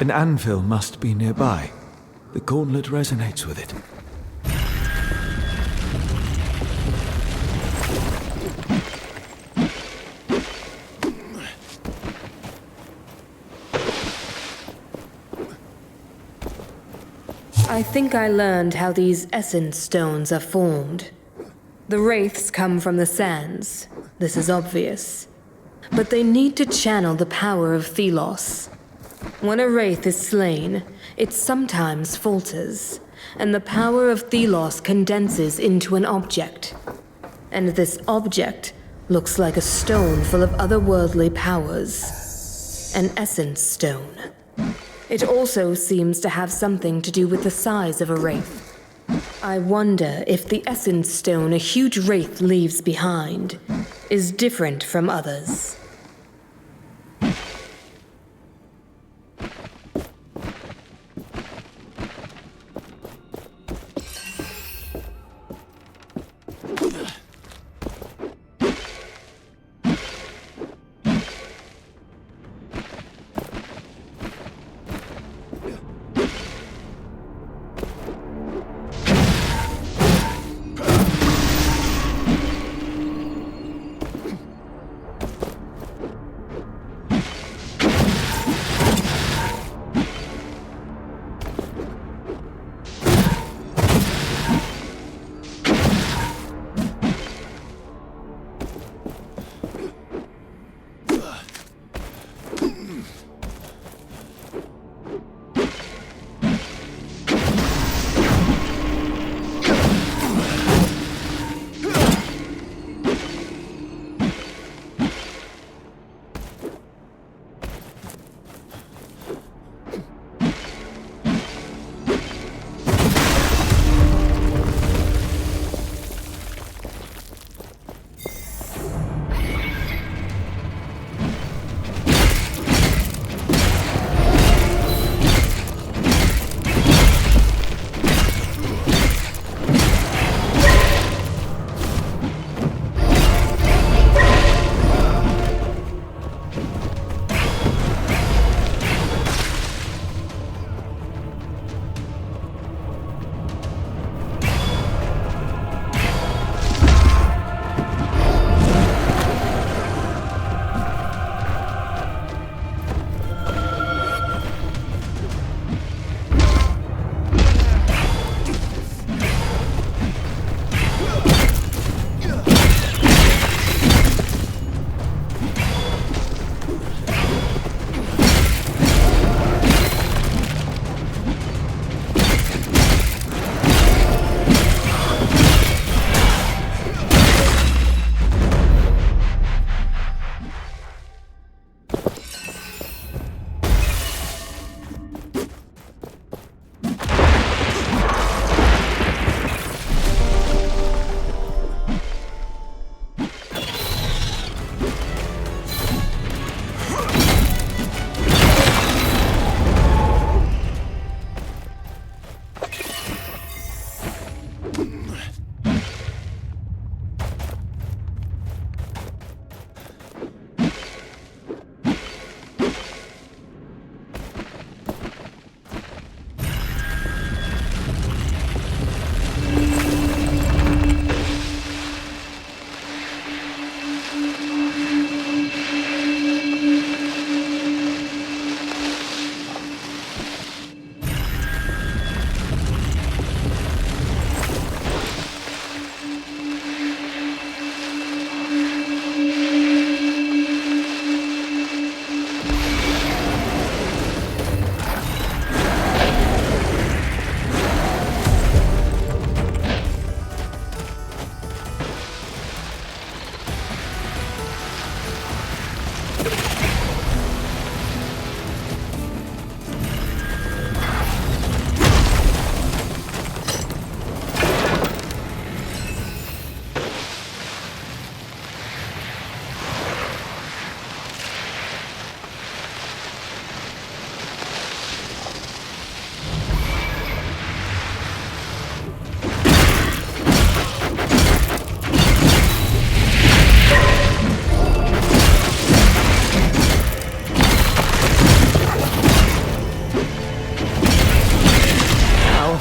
An anvil must be nearby. The gauntlet resonates with it. I think I learned how these essence stones are formed. The wraiths come from the sands. This is obvious. But they need to channel the power of Thelos. When a wraith is slain, it sometimes falters, and the power of Thelos condenses into an object. And this object looks like a stone full of otherworldly powers. An essence stone. It also seems to have something to do with the size of a wraith. I wonder if the essence stone a huge wraith leaves behind is different from others.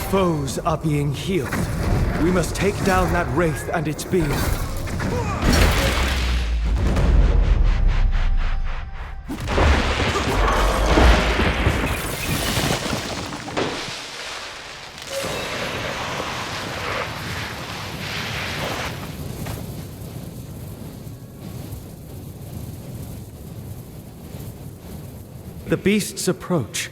foes are being healed. We must take down that wraith and its being. The beasts approach.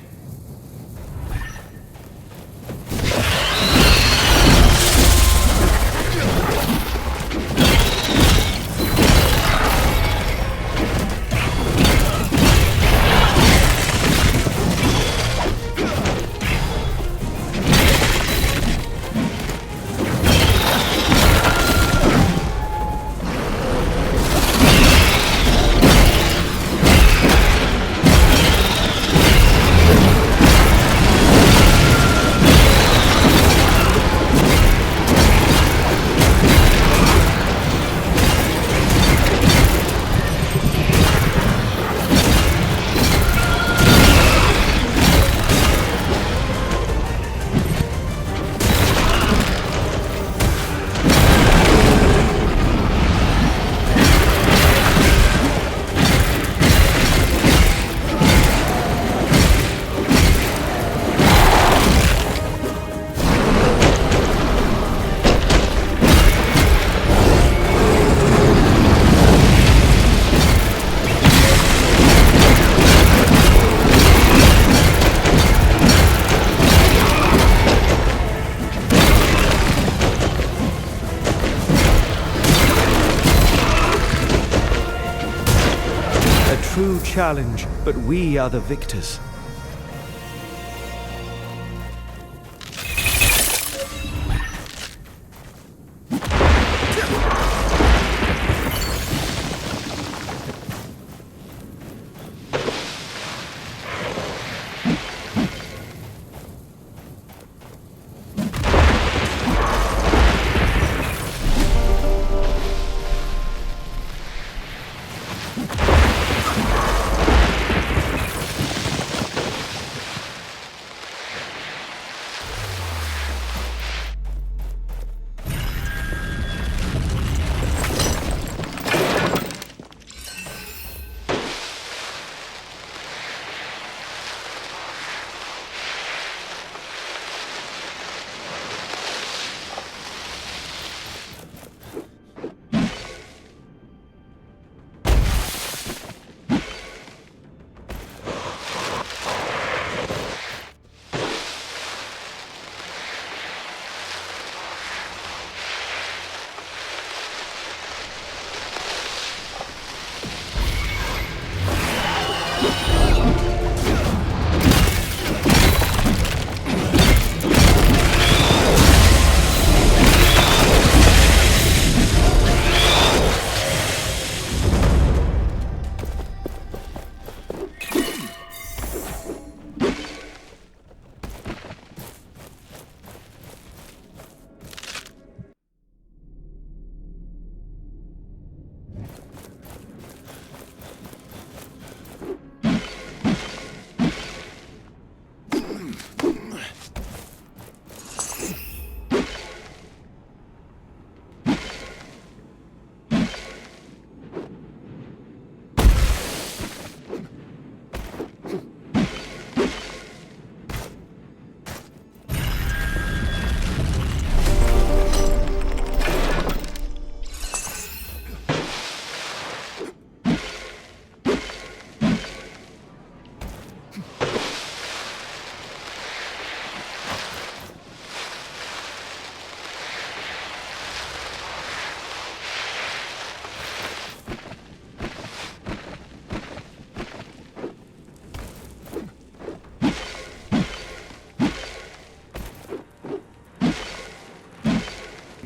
True challenge, but we are the victors.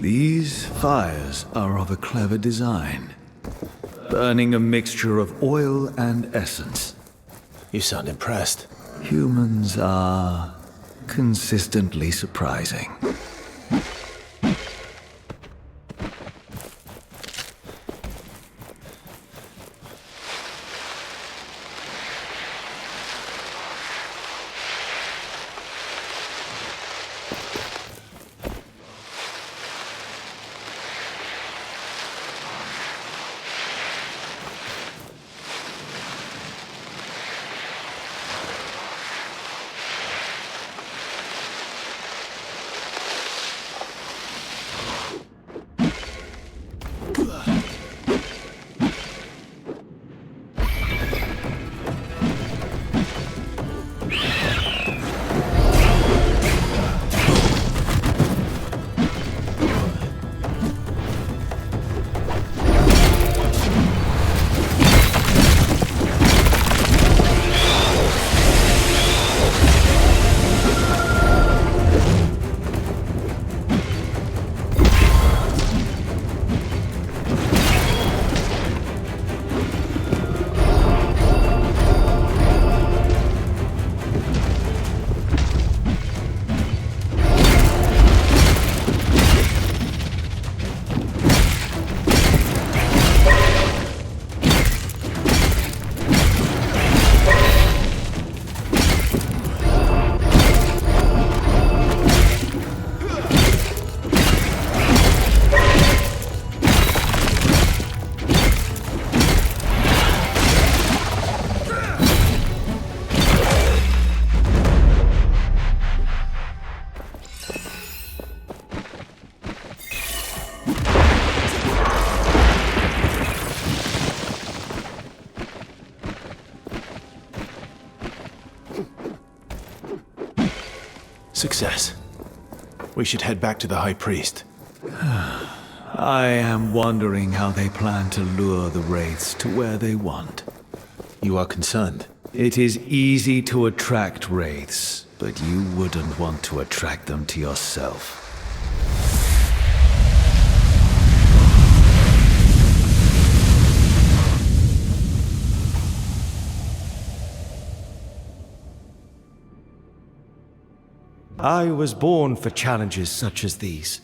These fires are of a clever design, burning a mixture of oil and essence. You sound impressed. Humans are consistently surprising. Success. We should head back to the High Priest. I am wondering how they plan to lure the Wraiths to where they want. You are concerned? It is easy to attract Wraiths, but you wouldn't want to attract them to yourself. I was born for challenges such as these.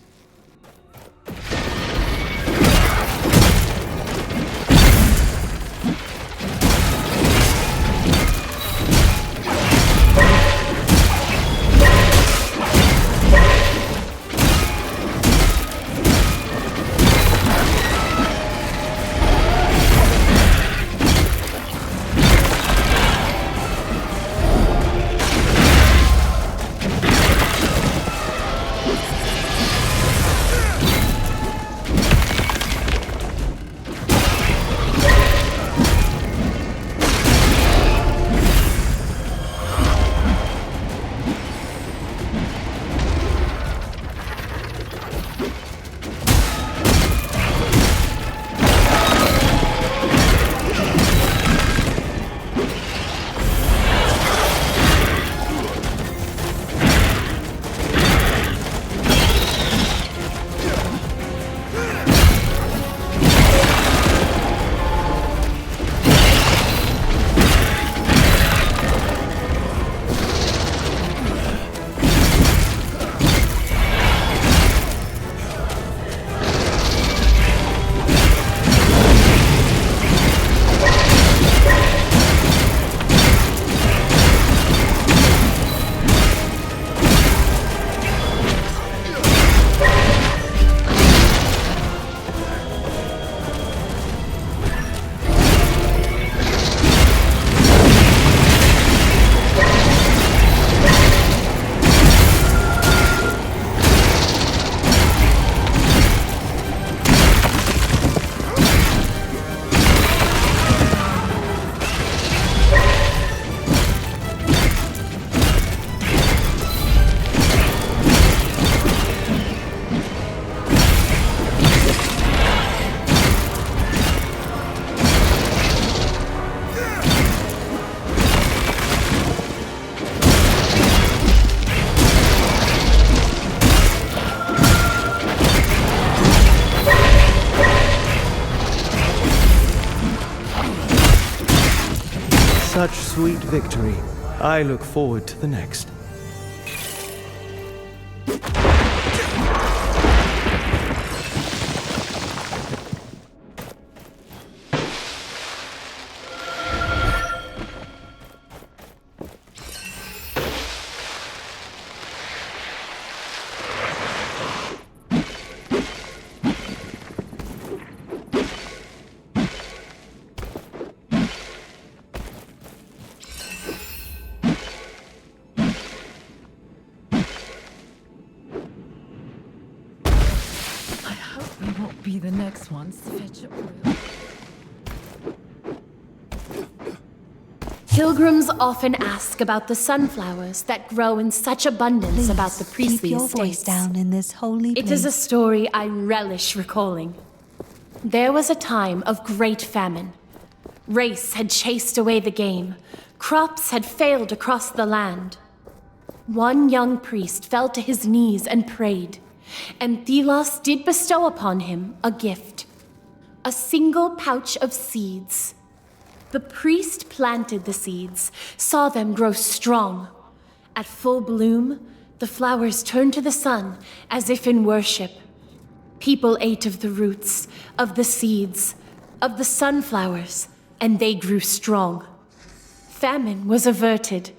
Such sweet victory. I look forward to the next. Be the next ones to fetch oil. Pilgrims often ask about the sunflowers that grow in such abundance about the priestly keep your estates. voice down in this holy place. It is a story I relish recalling. There was a time of great famine. Race had chased away the game. Crops had failed across the land. One young priest fell to his knees and prayed. And Thelos did bestow upon him a gift, a single pouch of seeds. The priest planted the seeds, saw them grow strong. At full bloom, the flowers turned to the sun as if in worship. People ate of the roots, of the seeds, of the sunflowers, and they grew strong. Famine was averted,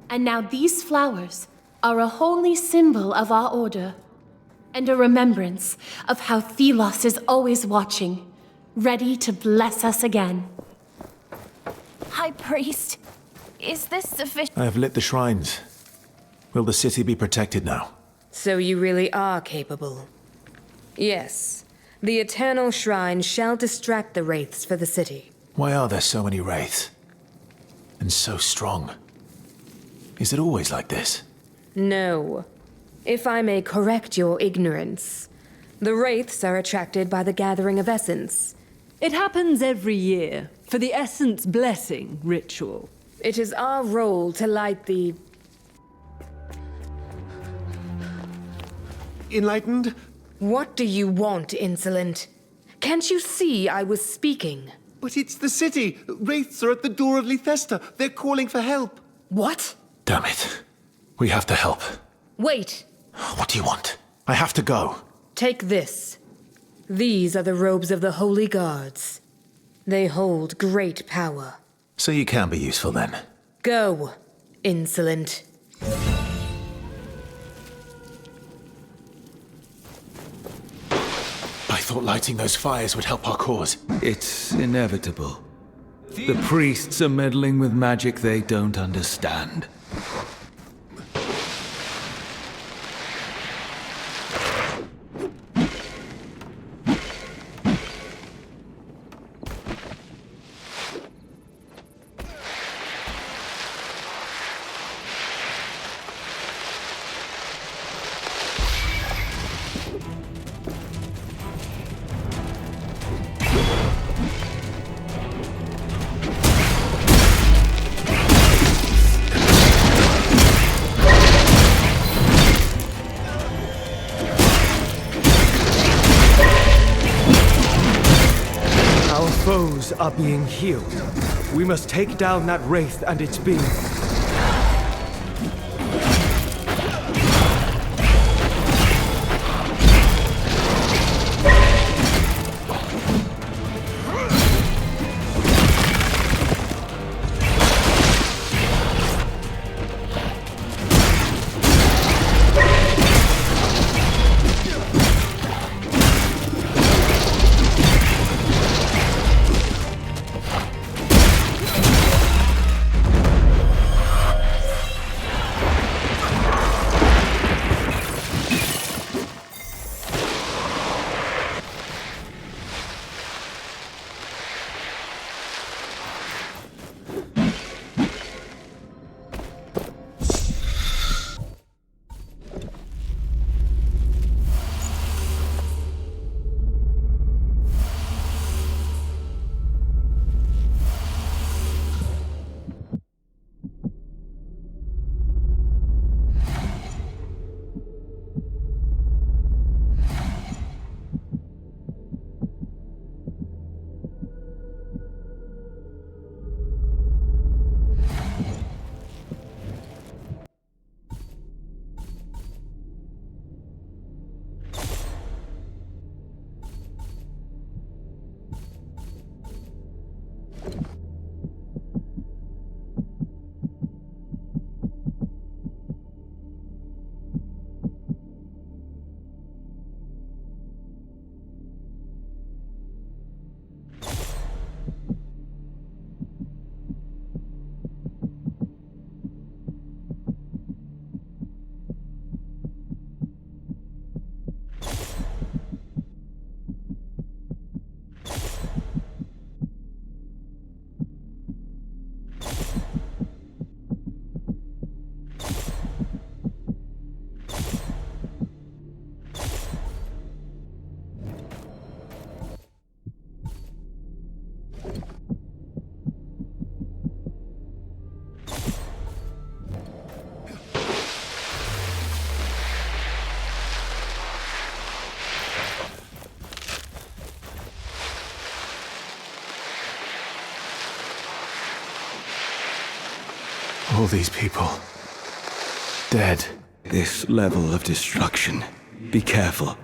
and now these flowers are a holy symbol of our order. And a remembrance of how Thelos is always watching, ready to bless us again. High Priest, is this sufficient? I have lit the shrines. Will the city be protected now? So you really are capable. Yes, the Eternal Shrine shall distract the Wraiths for the city. Why are there so many Wraiths? And so strong? Is it always like this? No. If I may correct your ignorance, the Wraiths are attracted by the gathering of essence. It happens every year, for the Essence Blessing ritual. It is our role to light the... Enlightened? What do you want, insolent? Can't you see I was speaking? But it's the city. Wraiths are at the door of Lethesta. They're calling for help. What? Damn it. We have to help. Wait. What do you want? I have to go. Take this. These are the robes of the Holy Guards. They hold great power. So you can be useful then. Go, insolent. I thought lighting those fires would help our cause. It's inevitable. The priests are meddling with magic they don't understand. Foes are being healed. We must take down that wraith and its being. All these people... dead. This level of destruction. Be careful.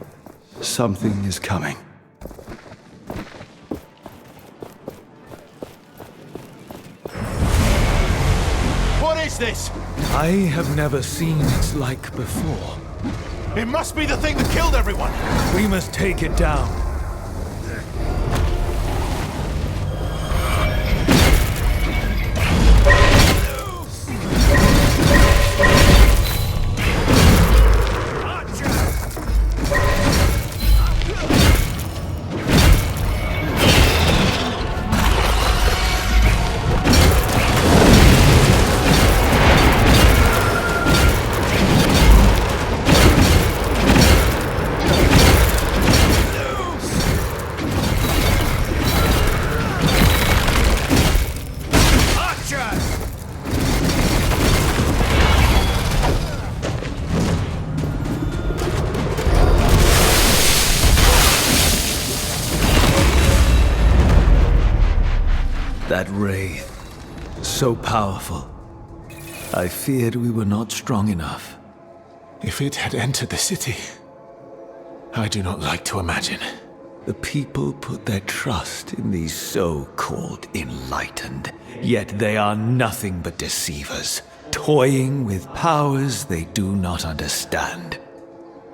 Something is coming. What is this? I have never seen its like before. It must be the thing that killed everyone! We must take it down. That wraith, so powerful. I feared we were not strong enough. If it had entered the city, I do not like to imagine. The people put their trust in these so-called enlightened, yet they are nothing but deceivers, toying with powers they do not understand.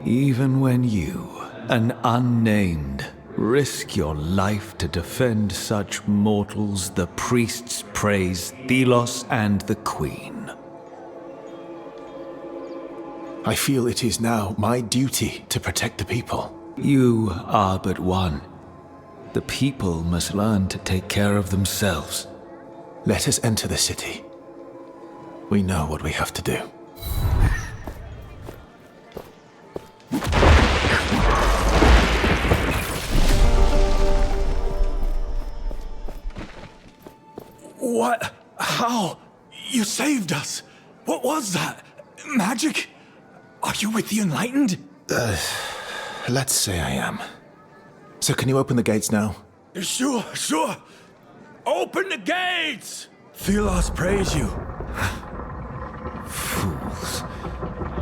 Even when you, an unnamed, risk your life to defend such mortals, the priests praise Thelos and the Queen. I feel it is now my duty to protect the people. You are but one. The people must learn to take care of themselves. Let us enter the city. We know what we have to do. What? How? You saved us! What was that? Magic? Are you with the Enlightened? Let's say I am. So can you open the gates now? Sure. Open the gates! Thelos praise you. Fools.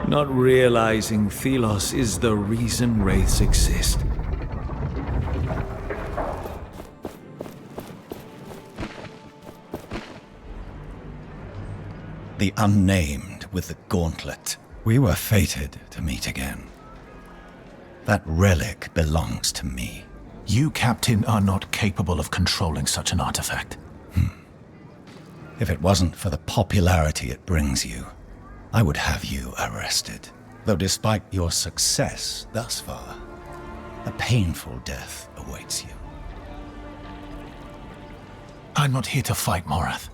Not realizing Thelos is the reason wraiths exist. The unnamed with the gauntlet. We were fated to meet again. That relic belongs to me. You, Captain, are not capable of controlling such an artifact. If it wasn't for the popularity it brings you, I would have you arrested. Though despite your success thus far, a painful death awaits you. I'm not here to fight, Morath.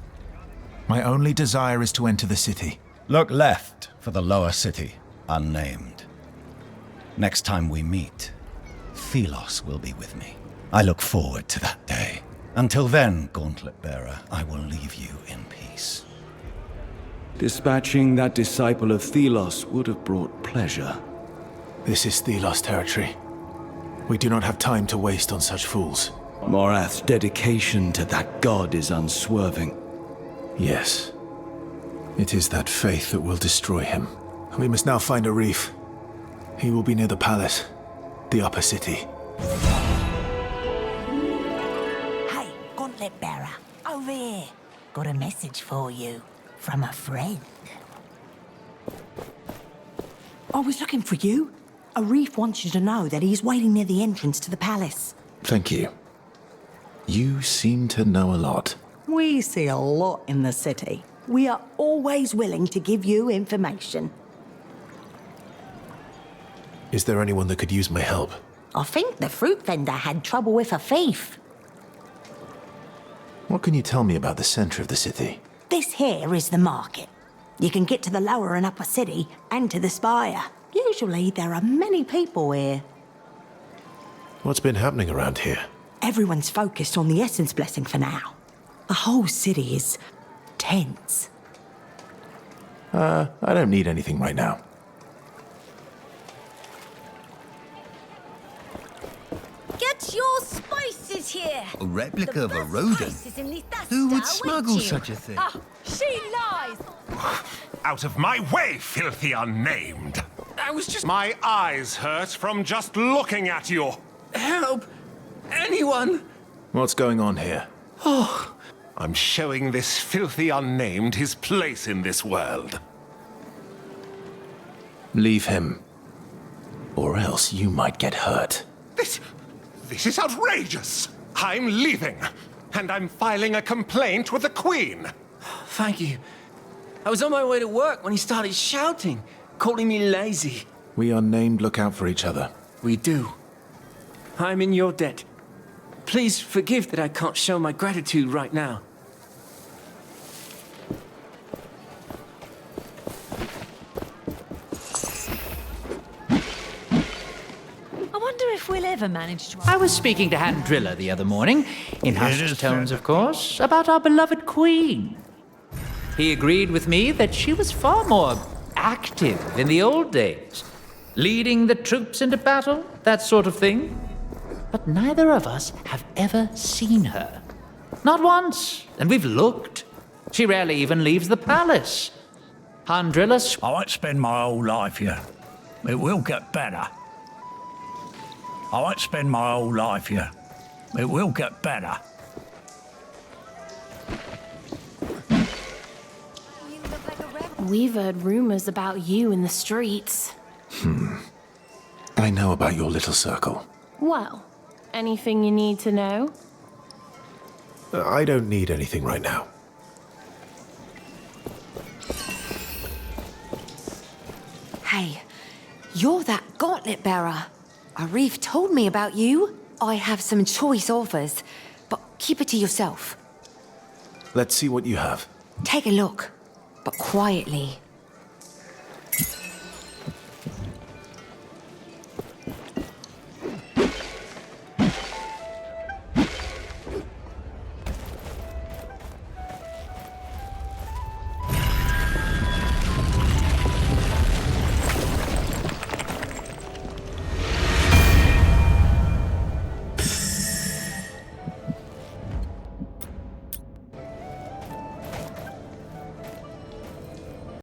My only desire is to enter the city. Look left for the lower city, unnamed. Next time we meet, Thelos will be with me. I look forward to that day. Until then, Gauntlet Bearer, I will leave you in peace. Dispatching that disciple of Thelos would have brought pleasure. This is Thelos territory. We do not have time to waste on such fools. Morath's dedication to that god is unswerving. Yes. It is that faith that will destroy him. We must now find a reef. He will be near the palace, the upper city. Hey, Gauntlet Bearer, over here. Got a message for you from a friend. I was looking for you. Arif wants you to know that he's waiting near the entrance to the palace. Thank you. You seem to know a lot. We see a lot in the city. We are always willing to give you information. Is there anyone that could use my help? I think the fruit vendor had trouble with a thief. What can you tell me about the center of the city? This here is the market. You can get to the lower and upper city and to the spire. Usually there are many people here. What's been happening around here? Everyone's focused on the Essence Blessing for now. The whole city is tense. I don't need anything right now. Get your spices here! A replica of a rodent? Who would smuggle such a thing? Oh, she lies! Out of my way, filthy unnamed! I was just... My eyes hurt from just looking at you! Help! Anyone! What's going on here? Oh... I'm showing this filthy unnamed his place in this world. Leave him. Or else you might get hurt. This is outrageous! I'm leaving, and I'm filing a complaint with the Queen. Thank you. I was on my way to work when he started shouting, calling me lazy. We unnamed look out for each other. We do. I'm in your debt. Please forgive that I can't show my gratitude right now. I wonder if we'll ever manage to... I was speaking to Han Driller the other morning, in hushed tones, of course, about our beloved Queen. He agreed with me that she was far more active in the old days, leading the troops into battle, that sort of thing. But neither of us have ever seen her. Not once. And we've looked. She rarely even leaves the palace. Andrillas. I won't spend my whole life here. It will get better. I won't spend my whole life here. It will get better. We've heard rumors about you in the streets. I know about your little circle. Well, anything you need to know? I don't need anything right now. Hey, you're that gauntlet bearer. Arif told me about you. I have some choice offers, but keep it to yourself. Let's see what you have. Take a look, but quietly.